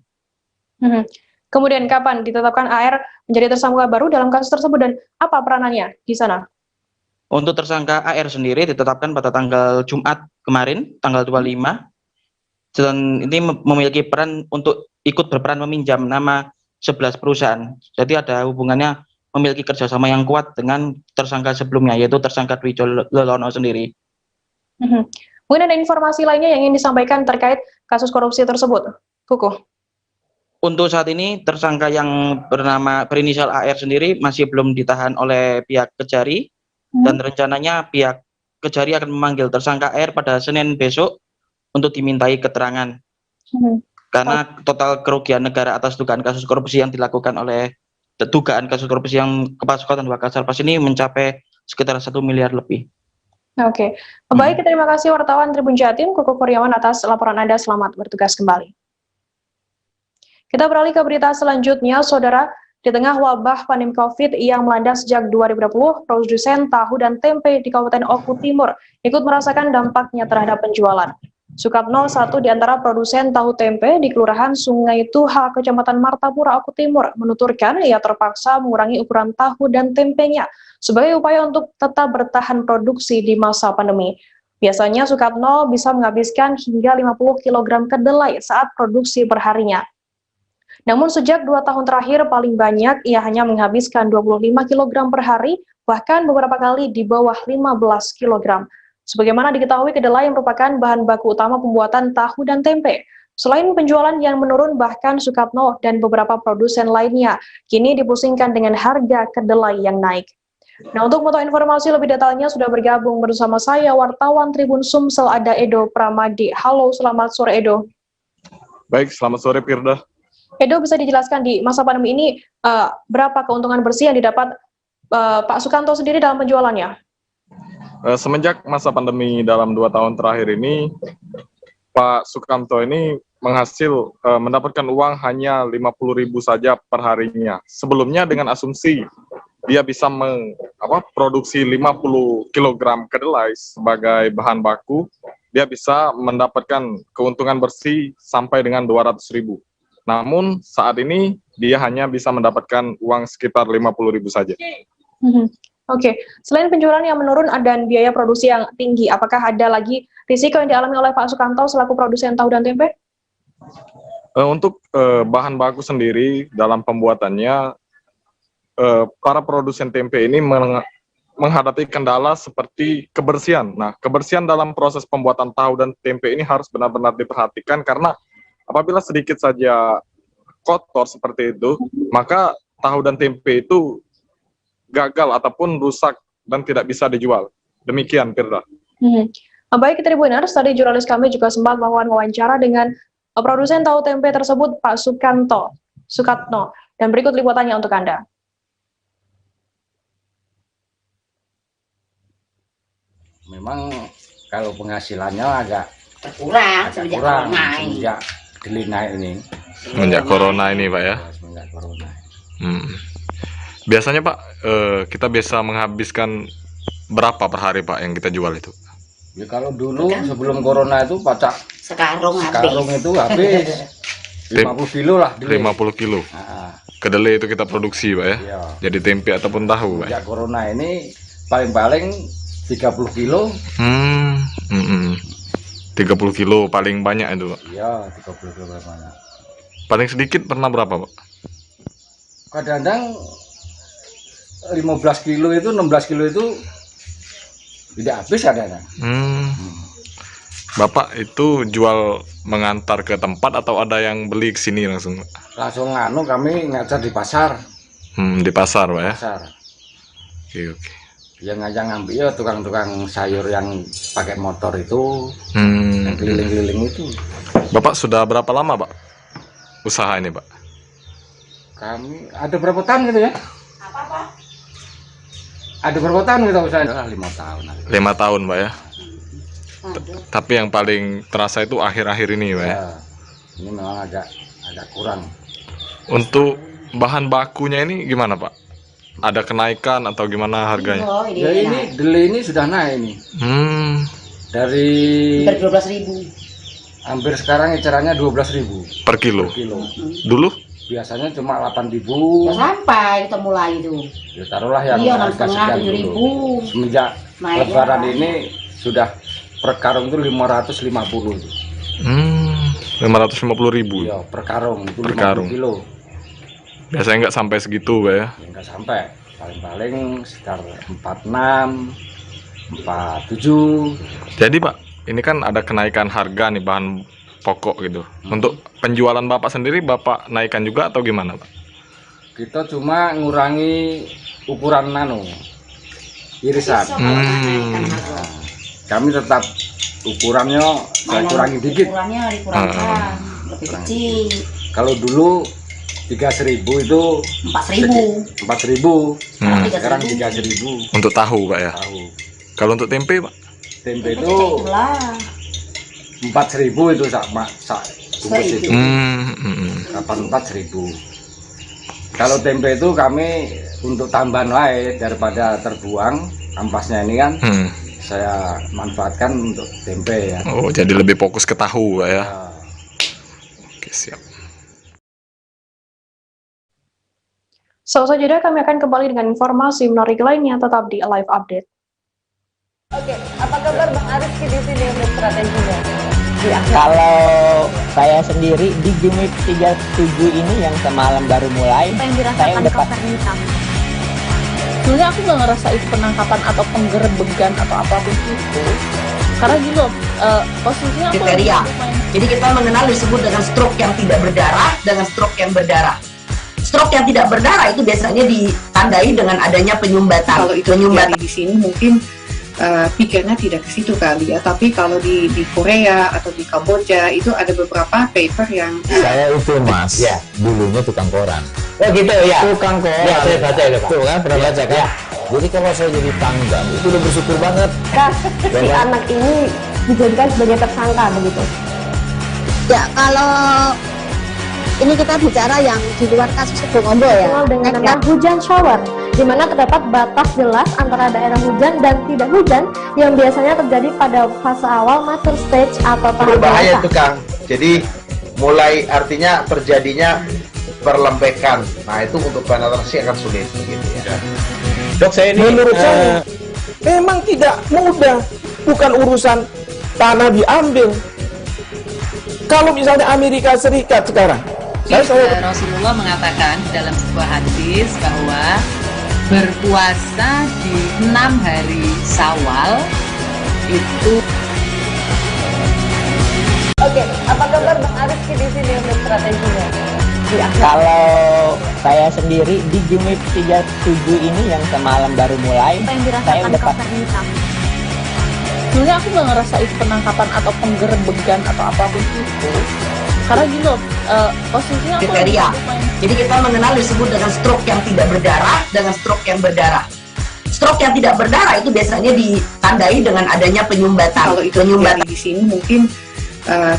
Kemudian kapan ditetapkan AR menjadi tersangka baru dalam kasus tersebut dan apa peranannya di sana? Untuk tersangka AR sendiri ditetapkan pada tanggal Jumat kemarin, tanggal 25, dan ini memiliki peran untuk ikut berperan meminjam nama 11 perusahaan. Jadi ada hubungannya memiliki kerjasama yang kuat dengan tersangka sebelumnya, yaitu tersangka Dwijo Lelono sendiri. Mungkin ada informasi lainnya yang ingin disampaikan terkait kasus korupsi tersebut, Kukuh? Untuk saat ini, tersangka yang berinisial AR sendiri masih belum ditahan oleh pihak Kejari, dan rencananya pihak Kejari akan memanggil tersangka AR pada Senin besok untuk dimintai keterangan. Karena total kerugian negara atas dugaan kasus korupsi yang dilakukan oleh yang Kepala Sekolah dan Wakasarpras ini mencapai sekitar 1 miliar lebih. Oke. Baik, terima kasih wartawan Tribun Jatim, Kukuh Kurniawan atas laporan Anda. Selamat bertugas kembali. Kita beralih ke berita selanjutnya, Saudara. Di tengah wabah pandemi COVID yang melanda sejak 2020, produsen tahu dan tempe di Kabupaten Oku Timur ikut merasakan dampaknya terhadap penjualan. Sukatno, satu di antara produsen tahu tempe di Kelurahan Sungai Tuha, Kecamatan Martapura, Oku Timur, menuturkan ia terpaksa mengurangi ukuran tahu dan tempenya sebagai upaya untuk tetap bertahan produksi di masa pandemi. Biasanya Sukatno bisa menghabiskan hingga 50 kg kedelai saat produksi perharinya. Namun sejak 2 tahun terakhir paling banyak ia hanya menghabiskan 25 kg per hari, bahkan beberapa kali di bawah 15 kg. Sebagaimana diketahui, kedelai merupakan bahan baku utama pembuatan tahu dan tempe. Selain penjualan yang menurun, bahkan Sukatno dan beberapa produsen lainnya kini dipusingkan dengan harga kedelai yang naik. Nah, untuk mengetahui informasi lebih detailnya sudah bergabung bersama saya wartawan Tribun Sumsel ada Edo Pramadi. Halo, selamat sore Edo. Baik, selamat sore Firda. Edo, bisa dijelaskan di masa pandemi ini berapa keuntungan bersih yang didapat Pak Sukanto sendiri dalam penjualannya? Semenjak masa pandemi dalam 2 tahun terakhir ini, Pak Sukanto ini mendapatkan uang hanya 50.000 saja per harinya. Sebelumnya dengan asumsi dia bisa produksi 50 kg kedelai sebagai bahan baku, dia bisa mendapatkan keuntungan bersih sampai dengan 200.000. Namun saat ini dia hanya bisa mendapatkan uang sekitar 50.000 saja. Oke, selain penjualan yang menurun dan biaya produksi yang tinggi, apakah ada lagi risiko yang dialami oleh Pak Sukanto selaku produsen tahu dan tempe? Untuk bahan baku sendiri dalam pembuatannya, para produsen tempe ini menghadapi kendala seperti kebersihan. Nah, kebersihan dalam proses pembuatan tahu dan tempe ini harus benar-benar diperhatikan, karena apabila sedikit saja kotor seperti itu, maka tahu dan tempe itu gagal ataupun rusak dan tidak bisa dijual. Demikian, Firda. Baik, Tribuners, tadi jurnalis kami juga sempat melakukan wawancara dengan produsen tahu tempe tersebut, Pak Sukatno. Dan berikut liputannya untuk Anda. Memang kalau penghasilannya agak kurang semenjak kedelai naik ini. Semenjak corona ini, Pak ya? Semenjak corona. Biasanya Pak, kita biasa menghabiskan berapa per hari Pak yang kita jual itu? Ya kalau dulu sebelum corona itu pacak sekarung itu habis 50 kilo lah. 50 kilo. Kedelai itu kita produksi Pak ya? Iya. Jadi tempe ataupun tahu Pak? Sejak corona ini paling-paling 30 kilo. 30 kilo paling banyak itu Pak? Iya, 30 kilo paling banyak. Paling sedikit pernah berapa Pak? Kadang-kadang 15 kilo itu, 16 kilo itu tidak habis kadang-kadang. Bapak itu jual mengantar ke tempat atau ada yang beli ke sini langsung? Langsung kami ngajar di pasar. Di pasar Pak ya? Pasar. Oke. Yang ngajak ngambil ya tukang-tukang sayur yang pakai motor itu, yang keliling-keliling itu. Bapak sudah berapa lama Pak usaha ini Pak? Kami ada berapa tahun gitu ya? Ada berapa tahun kita usaha? 5 tahun. 5 tahun Pak ya? Tapi yang paling terasa itu akhir-akhir ini Pak ya? Ini memang agak kurang. Untuk bahan bakunya ini gimana Pak? Ada kenaikan atau gimana harganya? Ya ini kedelai ini sudah naik ini. Dari 12.000. hampir sekarang ecarannya 12.000 per kilo. Dulu? Biasanya cuma 8.000. Ya sampai kita mulai itu. Ya taruhlah yang harga sekian dulu. Semenjak Lebaran ini sudah per karung itu 550 itu. 550.000. Iya, per karung itu per 50 karung. kilo. Biasanya nggak sampai segitu Pak ya? Nggak sampai, paling-paling sekitar 46, 47. Jadi Pak, ini kan ada kenaikan harga nih bahan pokok gitu. Untuk penjualan Bapak sendiri, Bapak naikkan juga atau gimana Pak? Kita cuma ngurangi ukuran irisan. Kami tetap ukurannya saya kurangi dikit. Ukurannya dikurangkan, lebih kecil. Kalau dulu 3.000 itu 4.000. Sekarang 3.000. Untuk tahu Pak ya? Tahu. Kalau untuk tempe Pak? Tempe itu 4.000 itu sak bungkus itu. 4.000. Kalau tempe itu kami untuk tambahan lain daripada terbuang ampasnya ini kan, saya manfaatkan untuk tempe ya. Oh, jadi lebih fokus ke tahu Pak ya? Oke, siap. Seusai jeda kami akan kembali dengan informasi menarik lainnya, tetap di Live Update. Oke, apa kabar Bang Ariski di sini untuk strateginya? Kalau saya sendiri di Gimik 37 ini yang semalam baru mulai, saya udah sebenarnya aku nggak ngerasa itu penangkapan atau penggerebegan atau apapun itu, karena gini loh, posisinya aku kriteria. Jadi kita mengenal disebut dengan stroke yang tidak berdarah dengan stroke yang berdarah. Stroke yang tidak berdarah itu biasanya ditandai dengan adanya penyumbatan. Kalau itu terjadi di sini mungkin pikirnya tidak ke situ kali ya, tapi kalau di Korea atau di Kamboja itu ada beberapa paper yang saya itu Mas, ya dulunya tukang koran. Oh gitu ya, Tukang koran. Ya, saya baca itu Pak. Tuh kan pernah baca kan? Jadi kalau saya jadi pangdam itu udah bersyukur banget. Si anak ini dijadikan sebagai tersangka begitu. Ya, kalau ini kita bicara yang di luar kasus Bongombo ya. Dengan nama hujan shower, di mana terdapat batas jelas antara daerah hujan dan tidak hujan yang biasanya terjadi pada fase awal mature stage atau tahap Berbahaya dewasa. tuh Kang. Jadi mulai artinya terjadinya perlembekan. Nah itu untuk penetrasi akan sulit begitu ya. Dok, saya ini menurut saya memang tidak mudah, bukan urusan tanah diambil. Kalau misalnya Amerika Serikat sekarang, Rasulullah mengatakan dalam sebuah hadis bahwa berpuasa di 6 hari Syawal itu. Oke, apa kabar Bang Ariski di sini untuk strateginya? Kalau saya sendiri di Jumit 37 ini yang semalam baru mulai, saya udah Sebenarnya aku nggak ngerasa itu penangkapan atau penggerebegan atau apapun itu, karena gini loh, posisinya aku Kriteria. Jadi kita mengenal disebut dengan stroke yang tidak berdarah dengan stroke yang berdarah. Stroke yang tidak berdarah itu biasanya ditandai dengan adanya penyumbatan. Kalau itu terjadi di sini mungkin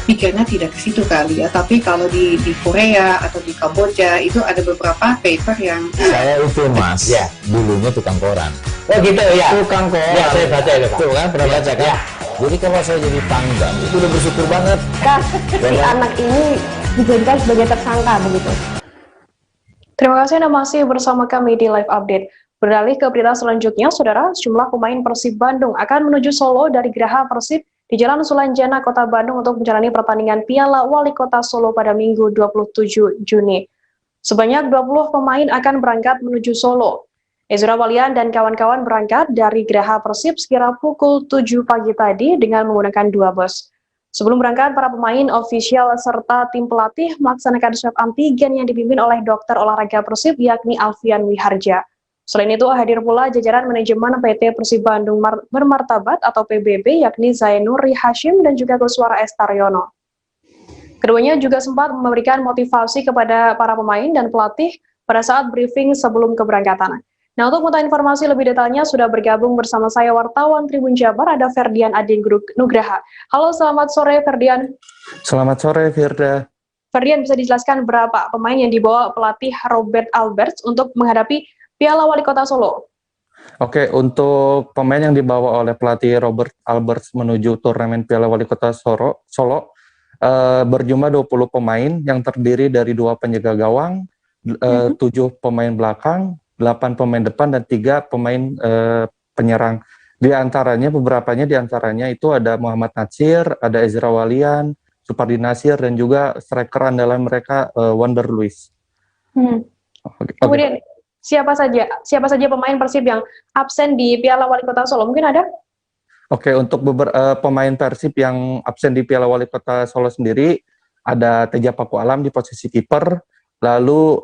pikirnya tidak ke situ kali ya, tapi kalau di Korea atau di Kamboja itu ada beberapa paper yang Saya itu Mas, ya, dulunya tukang koran. Oh gitu ya. Tukang koran. Ya, saya baca itu, Pak. Tuh kan, pernah baca kan? Ya. Jadi kalau saya jadi pangdam, itu udah bersyukur banget. Si anak ini dijadikan sebagai tersangka begitu. Terima kasih Anda masih bersama kami di Live Update. Beralih ke berita selanjutnya, Saudara, sejumlah pemain Persib Bandung akan menuju Solo dari Geraha Persib di Jalan Sulanjana, Kota Bandung untuk menjalani pertandingan Piala Wali Kota Solo pada Minggu 27 Juni. Sebanyak 20 pemain akan berangkat menuju Solo. Ezra Walian dan kawan-kawan berangkat dari Geraha Persib sekira pukul 7 pagi tadi dengan menggunakan 2 bus. Sebelum berangkat, para pemain, ofisial, serta tim pelatih melaksanakan swab antigen yang dipimpin oleh dokter olahraga Persib yakni Alfian Wiharja. Selain itu, hadir pula jajaran manajemen PT Persib Bandung Bermartabat atau PBB yakni Zainuri Hashim dan juga Guswara Estaryono. Keduanya juga sempat memberikan motivasi kepada para pemain dan pelatih pada saat briefing sebelum keberangkatan. Nah, untuk mengetahui informasi lebih detailnya sudah bergabung bersama saya wartawan Tribun Jabar, ada Ferdian Adin Nugraha. Halo, selamat sore Ferdian. Selamat sore Firda. Ferdian, bisa dijelaskan berapa pemain yang dibawa pelatih Robert Alberts untuk menghadapi Piala Wali Kota Solo? Oke, untuk pemain yang dibawa oleh pelatih Robert Alberts menuju turnamen Piala Wali Kota Solo, berjumlah 20 pemain yang terdiri dari 2 penjaga gawang, 7 pemain belakang, 8 pemain depan, dan 3 pemain penyerang. Di antaranya, beberapanya di antaranya itu ada Muhammad Natsir, ada Ezra Walian, Supardi Nasir, dan juga striker andalan mereka Wander Luis. Kemudian siapa saja pemain Persib yang absen di Piala Wali Kota Solo? Mungkin ada? Oke, untuk beberapa pemain Persib yang absen di Piala Wali Kota Solo sendiri, ada Teja Paku Alam di posisi kiper, lalu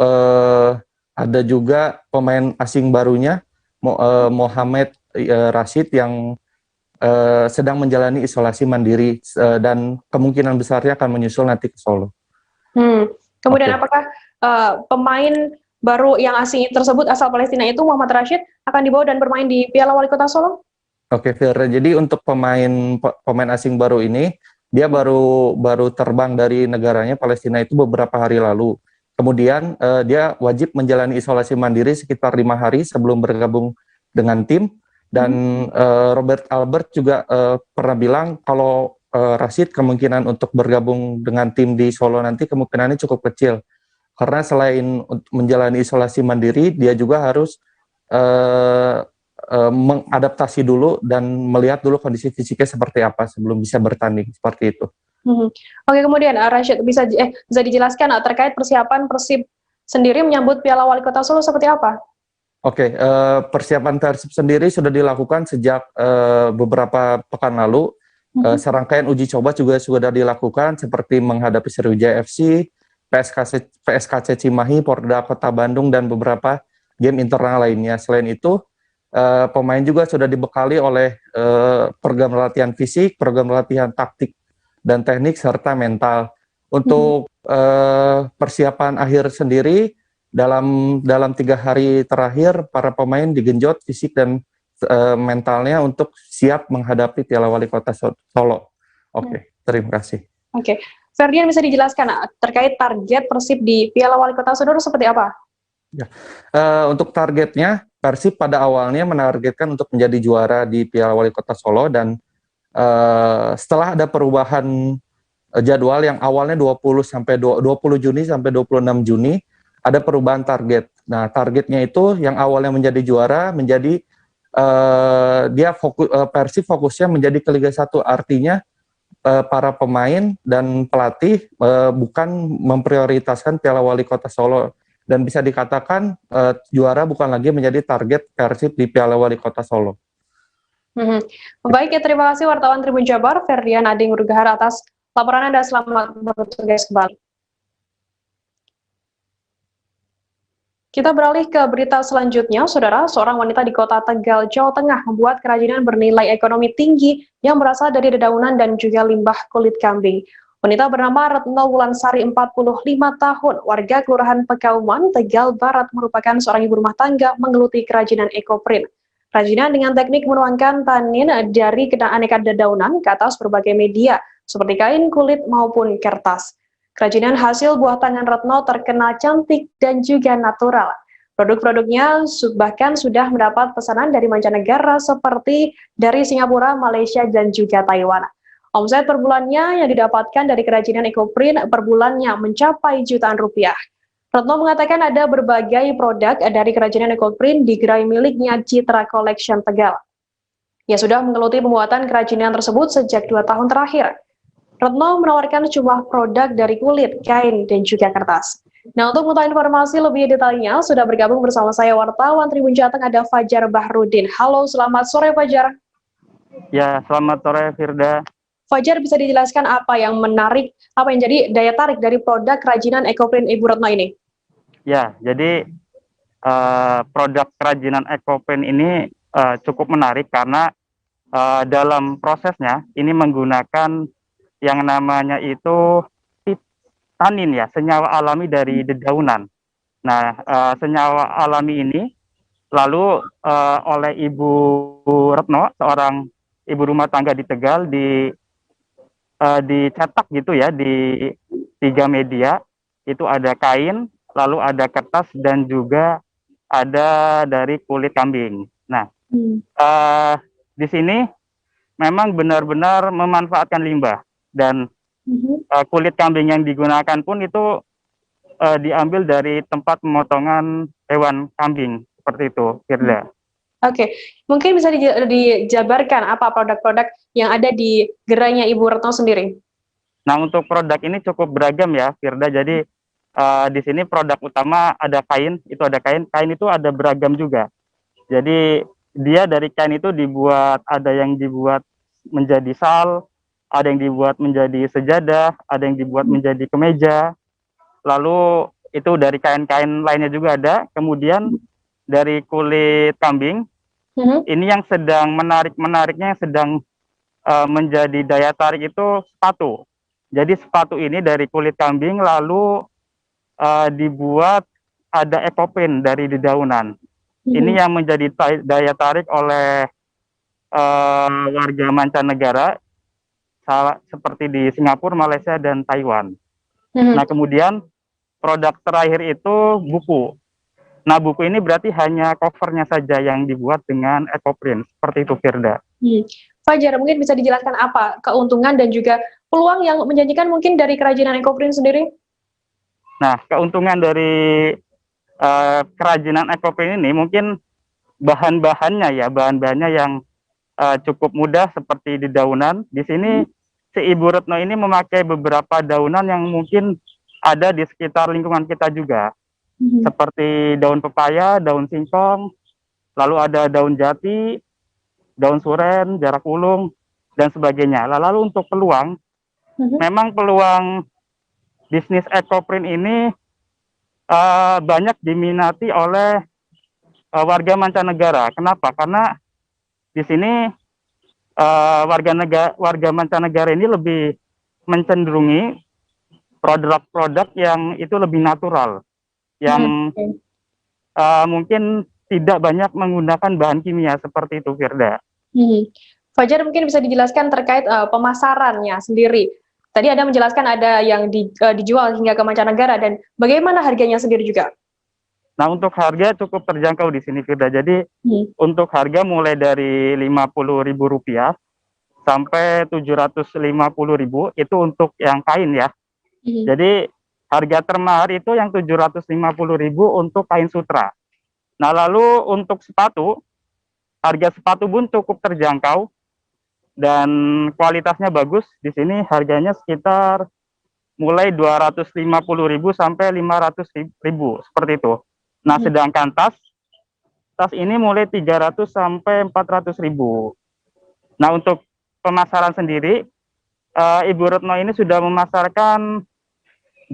ada juga pemain asing barunya, Mohamed Rashid yang sedang menjalani isolasi mandiri dan kemungkinan besarnya akan menyusul nanti ke Solo. Kemudian apakah pemain baru yang asing tersebut asal Palestina itu Muhammad Rashid akan dibawa dan bermain di Piala Wali Kota Solo? Oke, Fira. Jadi untuk pemain asing baru ini, dia baru terbang dari negaranya Palestina itu beberapa hari lalu. Kemudian dia wajib menjalani isolasi mandiri sekitar 5 hari sebelum bergabung dengan tim. Dan Robert Albert juga pernah bilang kalau Rashid kemungkinan untuk bergabung dengan tim di Solo nanti kemungkinannya cukup kecil. Karena selain menjalani isolasi mandiri, dia juga harus mengadaptasi dulu dan melihat dulu kondisi fisiknya seperti apa sebelum bisa bertanding, seperti itu. Oke, kemudian Rashid bisa dijelaskan terkait persiapan Persib sendiri menyambut Piala Wali Kota Solo seperti apa? Oke, persiapan Persib sendiri sudah dilakukan sejak beberapa pekan lalu. Serangkaian uji coba juga sudah dilakukan seperti menghadapi Sriwijaya FC, PSKC Cimahi, Porda Kota Bandung, dan beberapa game internal lainnya. Selain itu, pemain juga sudah dibekali oleh program latihan fisik, program latihan taktik dan teknik, serta mental. Untuk persiapan akhir sendiri, dalam 3 hari terakhir, para pemain digenjot fisik dan mentalnya untuk siap menghadapi Piala Wali Kota Solo. Oke, terima kasih. Oke, Ferdian, bisa dijelaskan terkait target Persib di Piala Wali Kota Solo seperti apa? Ya. Untuk targetnya, Persib pada awalnya menargetkan untuk menjadi juara di Piala Wali Kota Solo, dan setelah ada perubahan jadwal yang awalnya 20 Juni sampai 26 Juni, ada perubahan target. Nah, targetnya itu yang awalnya menjadi juara menjadi Persib fokusnya menjadi ke Liga 1, artinya para pemain dan pelatih bukan memprioritaskan Piala Wali Kota Solo, dan bisa dikatakan juara bukan lagi menjadi target Persib di Piala Wali Kota Solo. Baik, ya, terima kasih wartawan Tribun Jabar Ferdian Ading Urgahar atas laporan Anda. Selamat bertugas kembali. Kita beralih ke berita selanjutnya, Saudara. Seorang wanita di kota Tegal, Jawa Tengah membuat kerajinan bernilai ekonomi tinggi yang berasal dari dedaunan dan juga limbah kulit kambing. Wanita bernama Retno Wulansari, 45 tahun, warga Kelurahan Pekauman, Tegal Barat, merupakan seorang ibu rumah tangga menggeluti kerajinan ekoprint. Kerajinan dengan teknik menuangkan tanin dari aneka dedaunan ke atas berbagai media, seperti kain, kulit, maupun kertas. Kerajinan hasil buah tangan Retno terkenal cantik dan juga natural. Produk-produknya bahkan sudah mendapat pesanan dari mancanegara seperti dari Singapura, Malaysia, dan juga Taiwan. Omset per bulannya yang didapatkan dari kerajinan ekoprint per bulannya mencapai jutaan rupiah. Retno mengatakan ada berbagai produk dari kerajinan ekoprint di gerai miliknya Citra Collection Tegal. Ia sudah menggeluti pembuatan kerajinan tersebut sejak 2 tahun terakhir. Retno menawarkan sejumlah produk dari kulit, kain, dan juga kertas. Nah, untuk mengetahui informasi lebih detailnya, sudah bergabung bersama saya wartawan Tribun Jateng, ada Fajar Bahrudin. Halo, selamat sore Fajar. Ya, selamat sore Firda. Fajar, bisa dijelaskan apa yang menarik, apa yang jadi daya tarik dari produk kerajinan ekoprint Ibu Retno ini? Ya, jadi produk kerajinan ekoprint ini cukup menarik karena dalam prosesnya ini menggunakan yang namanya itu tanin, ya, senyawa alami dari dedaunan. Nah, senyawa alami ini lalu oleh Ibu Retno, seorang ibu rumah tangga di Tegal, dicetak gitu ya di 3 media. Itu ada kain, lalu ada kertas, dan juga ada dari kulit kambing. Nah, di sini memang benar-benar memanfaatkan limbah. Dan kulit kambing yang digunakan pun itu diambil dari tempat pemotongan hewan kambing, seperti itu, Firda. Oke, mungkin bisa dijabarkan apa produk-produk yang ada di gerainya Ibu Retno sendiri? Nah, untuk produk ini cukup beragam ya, Firda. Jadi di sini produk utama ada kain, itu ada kain itu ada beragam juga. Jadi dia dari kain itu ada yang dibuat menjadi sal, ada yang dibuat menjadi sejadah, ada yang dibuat menjadi kemeja. Lalu itu dari kain-kain lainnya juga ada. Kemudian dari kulit kambing, ini yang sedang menariknya yang sedang menjadi daya tarik itu sepatu. Jadi sepatu ini dari kulit kambing lalu dibuat ada ekoprint dari dedaunan. Ini yang menjadi daya tarik oleh warga mancanegara, seperti di Singapura, Malaysia, dan Taiwan. Nah, kemudian produk terakhir itu buku. Nah, buku ini berarti hanya covernya saja yang dibuat dengan ekoprint, seperti itu, Firda. Fajar, mungkin bisa dijelaskan apa keuntungan dan juga peluang yang menjanjikan mungkin dari kerajinan ekoprint sendiri? Nah, keuntungan dari kerajinan ekoprint ini mungkin bahan-bahannya yang cukup mudah, seperti dedaunan. Di sini si Ibu Retno ini memakai beberapa daunan yang mungkin ada di sekitar lingkungan kita juga, seperti daun pepaya, daun singkong, lalu ada daun jati, daun suren, jarak ulung, dan sebagainya. Lalu untuk peluang, memang peluang bisnis ekoprint ini banyak diminati oleh warga mancanegara. Kenapa? Karena di sini warga mancanegara ini lebih mencenderungi produk-produk yang itu lebih natural, yang mungkin tidak banyak menggunakan bahan kimia, seperti itu, Firda. Fajar, mungkin bisa dijelaskan terkait pemasarannya sendiri, Tadi Anda menjelaskan ada yang dijual hingga ke mancanegara, dan bagaimana harganya sendiri juga? Nah, untuk harga cukup terjangkau di sini, Firda. Jadi, untuk harga mulai dari Rp50.000 sampai Rp750.000 itu untuk yang kain ya. Jadi, harga termahal itu yang Rp750.000 untuk kain sutra. Nah, lalu untuk sepatu, harga sepatu pun cukup terjangkau dan kualitasnya bagus. Di sini harganya sekitar mulai Rp250.000 sampai Rp500.000 seperti itu. Nah, sedangkan tas ini mulai Rp300 sampai Rp400.000. Nah, untuk pemasaran sendiri, Ibu Retno ini sudah memasarkan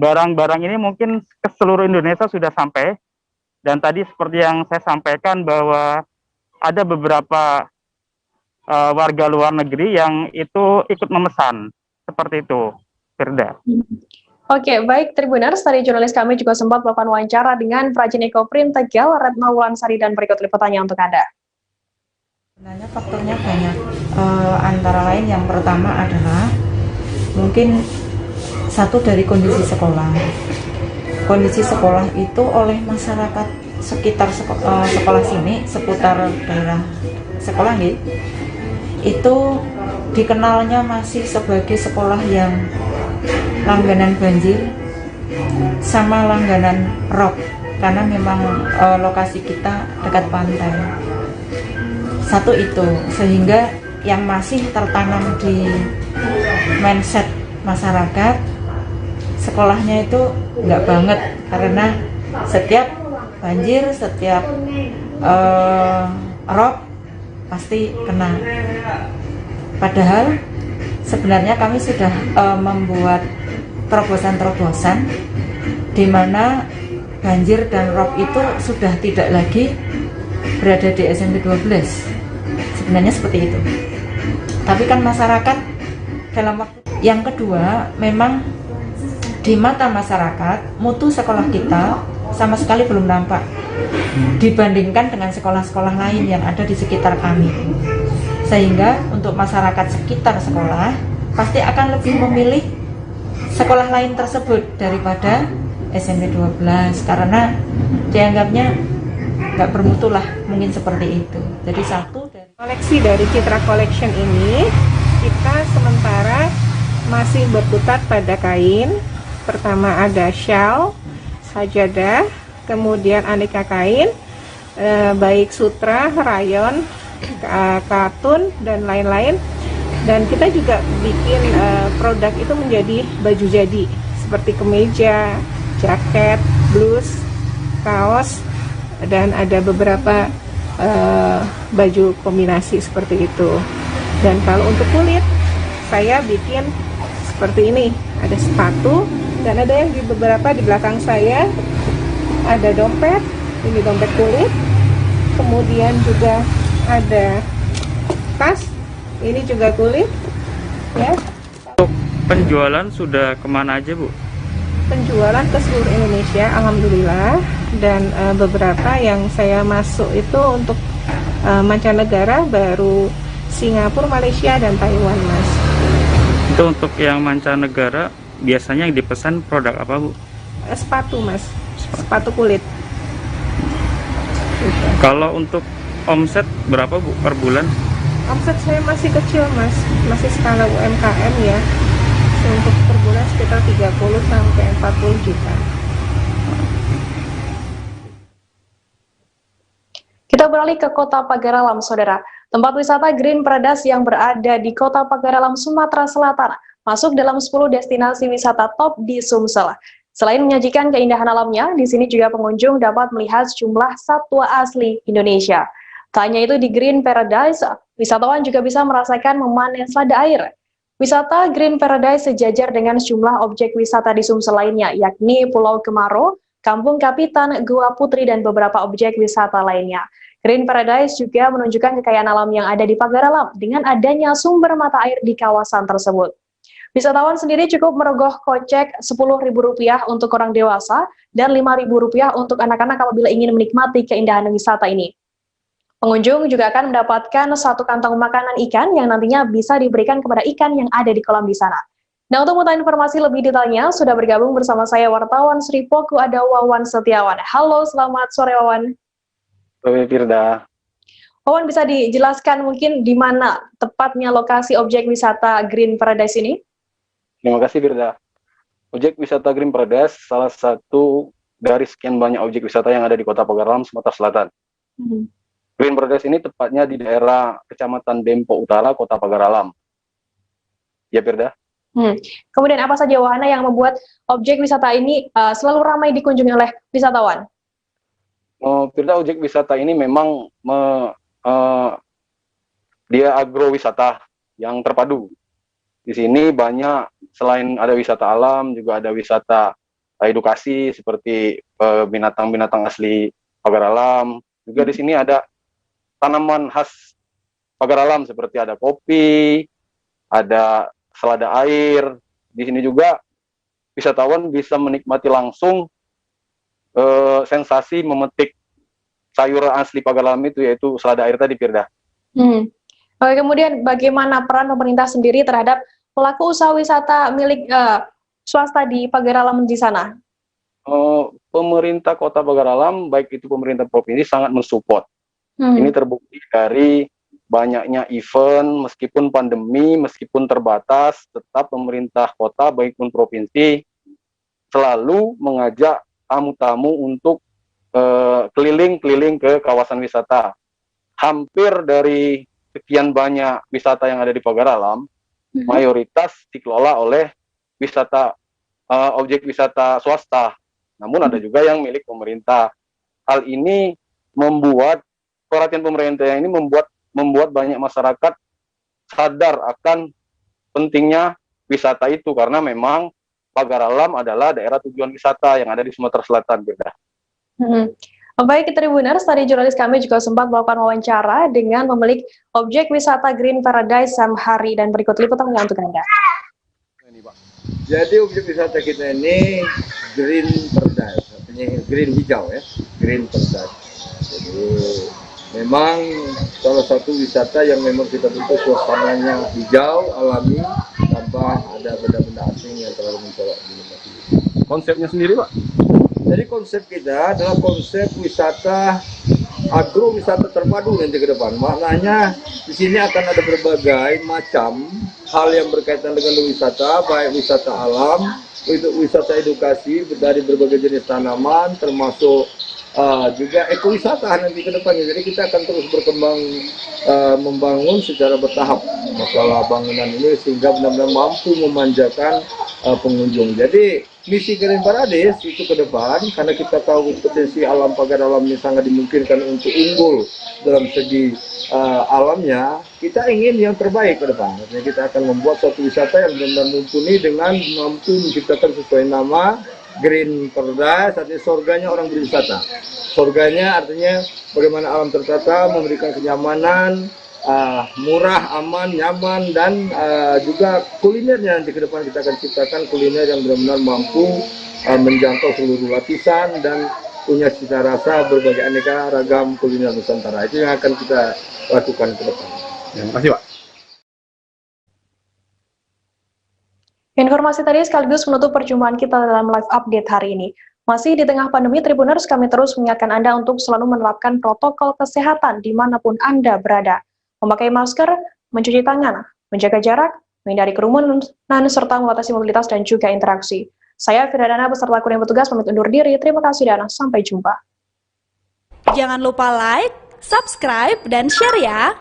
barang-barang ini mungkin ke seluruh Indonesia sudah sampai. Dan tadi seperti yang saya sampaikan bahwa ada beberapa warga luar negeri yang itu ikut memesan. Seperti itu, Firda. Oke, baik Tribuners, tadi jurnalis kami juga sempat melakukan wawancara dengan perajin ekoprint Tegal, Retno Wulansari, dan berikut liputannya untuk Anda. Sebenarnya faktornya banyak, antara lain yang pertama adalah mungkin satu dari kondisi sekolah. Kondisi sekolah itu oleh masyarakat sekitar sekolah sini, seputar daerah sekolah nih, itu dikenalnya masih sebagai sekolah yang langganan banjir sama langganan rob, karena memang lokasi kita dekat pantai. Satu itu, sehingga yang masih tertanam di mindset masyarakat, sekolahnya itu nggak banget, karena setiap banjir, setiap rob pasti kena. Padahal sebenarnya kami sudah membuat terobosan-terobosan di mana banjir dan rob itu sudah tidak lagi berada di SMP 12. Sebenarnya seperti itu. Tapi kan masyarakat dalam waktu yang kedua, memang di mata masyarakat mutu sekolah kita sama sekali belum nampak dibandingkan dengan sekolah-sekolah lain yang ada di sekitar kami. Sehingga untuk masyarakat sekitar sekolah pasti akan lebih memilih sekolah lain tersebut daripada SMP 12 karena dianggapnya nggak bermutu lah, mungkin seperti itu. Jadi satu dari koleksi dari Citra Collection ini kita sementara masih berkutat pada kain. Pertama ada shawl, sajadah, kemudian aneka kain, baik sutra, rayon, katun, dan lain-lain. Dan kita juga bikin produk itu menjadi baju jadi, seperti kemeja, jaket, blus, kaos, dan ada beberapa baju kombinasi seperti itu. Dan kalau untuk kulit, saya bikin seperti ini, ada sepatu, dan ada yang di beberapa di belakang saya, ada dompet, ini dompet kulit, kemudian juga ada tas, ini juga kulit, ya. Untuk penjualan sudah kemana aja, Bu? Penjualan ke seluruh Indonesia, alhamdulillah, dan beberapa yang saya masuk itu untuk mancanegara baru Singapura, Malaysia, dan Taiwan, Mas. Itu untuk yang mancanegara biasanya yang dipesan produk apa, Bu? Sepatu, Mas, sepatu kulit. Gitu. Kalau untuk omset berapa, Bu, per bulan? Omset saya masih kecil, Mas, masih skala UMKM ya. Untuk per bulan sekitar 30 sampai 40 juta. Kita beralih ke Kota Pagaralam, Saudara. Tempat wisata Green Paradise yang berada di Kota Pagaralam, Sumatera Selatan, masuk dalam 10 destinasi wisata top di Sumsel. Selain menyajikan keindahan alamnya, di sini juga pengunjung dapat melihat sejumlah satwa asli Indonesia. Tak hanya itu, di Green Paradise, wisatawan juga bisa merasakan memanen selada air. Wisata Green Paradise sejajar dengan sejumlah objek wisata di Sumsel lainnya, yakni Pulau Kemaro, Kampung Kapitan, Gua Putri, dan beberapa objek wisata lainnya. Green Paradise juga menunjukkan kekayaan alam yang ada di Pagaralam dengan adanya sumber mata air di kawasan tersebut. Wisatawan sendiri cukup merogoh kocek Rp10.000 untuk orang dewasa dan Rp5.000 untuk anak-anak apabila ingin menikmati keindahan wisata ini. Pengunjung juga akan mendapatkan 1 kantong makanan ikan yang nantinya bisa diberikan kepada ikan yang ada di kolam di sana. Nah, untuk mengetahui informasi lebih detailnya, sudah bergabung bersama saya wartawan Sri Poku, ada Wawan Setiawan. Halo, selamat sore Wawan. Sore Firda. Wawan, bisa dijelaskan mungkin di mana tepatnya lokasi objek wisata Green Paradise ini? Terima kasih Firda. Objek wisata Green Paradise salah satu dari sekian banyak objek wisata yang ada di Kota Pagaralam, Sumatera Selatan. Green Paradise ini tepatnya di daerah Kecamatan Dempo Utara, Kota Pagaralam. Ya Firda. Kemudian apa saja wahana yang membuat objek wisata ini selalu ramai dikunjungi oleh wisatawan? Firda, objek wisata ini memang dia agrowisata yang terpadu. Di sini banyak, selain ada wisata alam, juga ada wisata edukasi seperti binatang-binatang asli Pagaralam. Juga di sini ada tanaman khas Pagaralam seperti ada kopi, ada selada air. Di sini juga wisatawan bisa menikmati langsung sensasi memetik sayur asli Pagaralam itu, yaitu selada air tadi, Firda. Oke, kemudian bagaimana peran pemerintah sendiri terhadap pelaku usaha wisata milik swasta di Pagaralam di sana? Pemerintah Kota Pagaralam, baik itu pemerintah provinsi, sangat mensupport. Ini terbukti dari banyaknya event, meskipun pandemi, meskipun terbatas, tetap pemerintah kota, baik pun provinsi, selalu mengajak tamu-tamu untuk keliling-keliling ke kawasan wisata. Hampir dari sekian banyak wisata yang ada di Pagaralam, mayoritas dikelola oleh objek wisata swasta. Namun ada juga yang milik pemerintah. Hal ini membuat perhatian pemerintah ini membuat banyak masyarakat sadar akan pentingnya wisata itu, karena memang Pagaralam adalah daerah tujuan wisata yang ada di Sumatera Selatan, Beda. Baik, Tribuners, tadi jurnalis kami juga sempat melakukan wawancara dengan pemilik objek wisata Green Paradise Sam Hari, dan berikut liputannya untuk Anda. Jadi objek wisata kita ini Green Paradise, artinya green hijau ya, Green Paradise. Jadi memang salah satu wisata yang memang kita bentuk suasananya hijau, alami, tanpa ada benda-benda asing yang terlalu mencolok di tempat ini. Konsepnya sendiri, Pak? Jadi konsep kita adalah konsep wisata agrowisata terpadu nanti ke depan. Maknanya di sini akan ada berbagai macam hal yang berkaitan dengan wisata, baik wisata alam, wisata edukasi dari berbagai jenis tanaman, termasuk juga ekowisata nanti ke depannya. Jadi kita akan terus berkembang membangun secara bertahap masalah bangunan ini sehingga benar-benar mampu memanjakan pengunjung. Jadi misi Green Paradise itu ke depan, karena kita tahu potensi alam Pagaralam ini sangat dimungkinkan untuk unggul dalam segi alamnya, kita ingin yang terbaik ke depan. Artinya kita akan membuat suatu wisata yang benar-benar mumpuni dengan mampu menciptakan sesuai nama Green Paradise, artinya surganya orang berwisata. Surganya artinya bagaimana alam tertata, memberikan kenyamanan, murah, aman, nyaman, dan juga kulinernya nanti ke depan kita akan ciptakan kuliner yang benar-benar mampu menjangkau seluruh lapisan dan punya cita rasa berbagai aneka ragam kuliner Nusantara. Itu yang akan kita lakukan ke depan. Terima kasih, Pak. Informasi tadi sekaligus menutup perjumpaan kita dalam live update hari ini. Masih di tengah pandemi, Tribuners, kami terus mengingatkan Anda untuk selalu menerapkan protokol kesehatan dimanapun Anda berada. Memakai masker, mencuci tangan, menjaga jarak, menghindari kerumunan, serta membatasi mobilitas dan juga interaksi. Saya Firdana beserta kru yang bertugas pamit undur diri. Terima kasih dan sampai jumpa. Jangan lupa like, subscribe, dan share ya!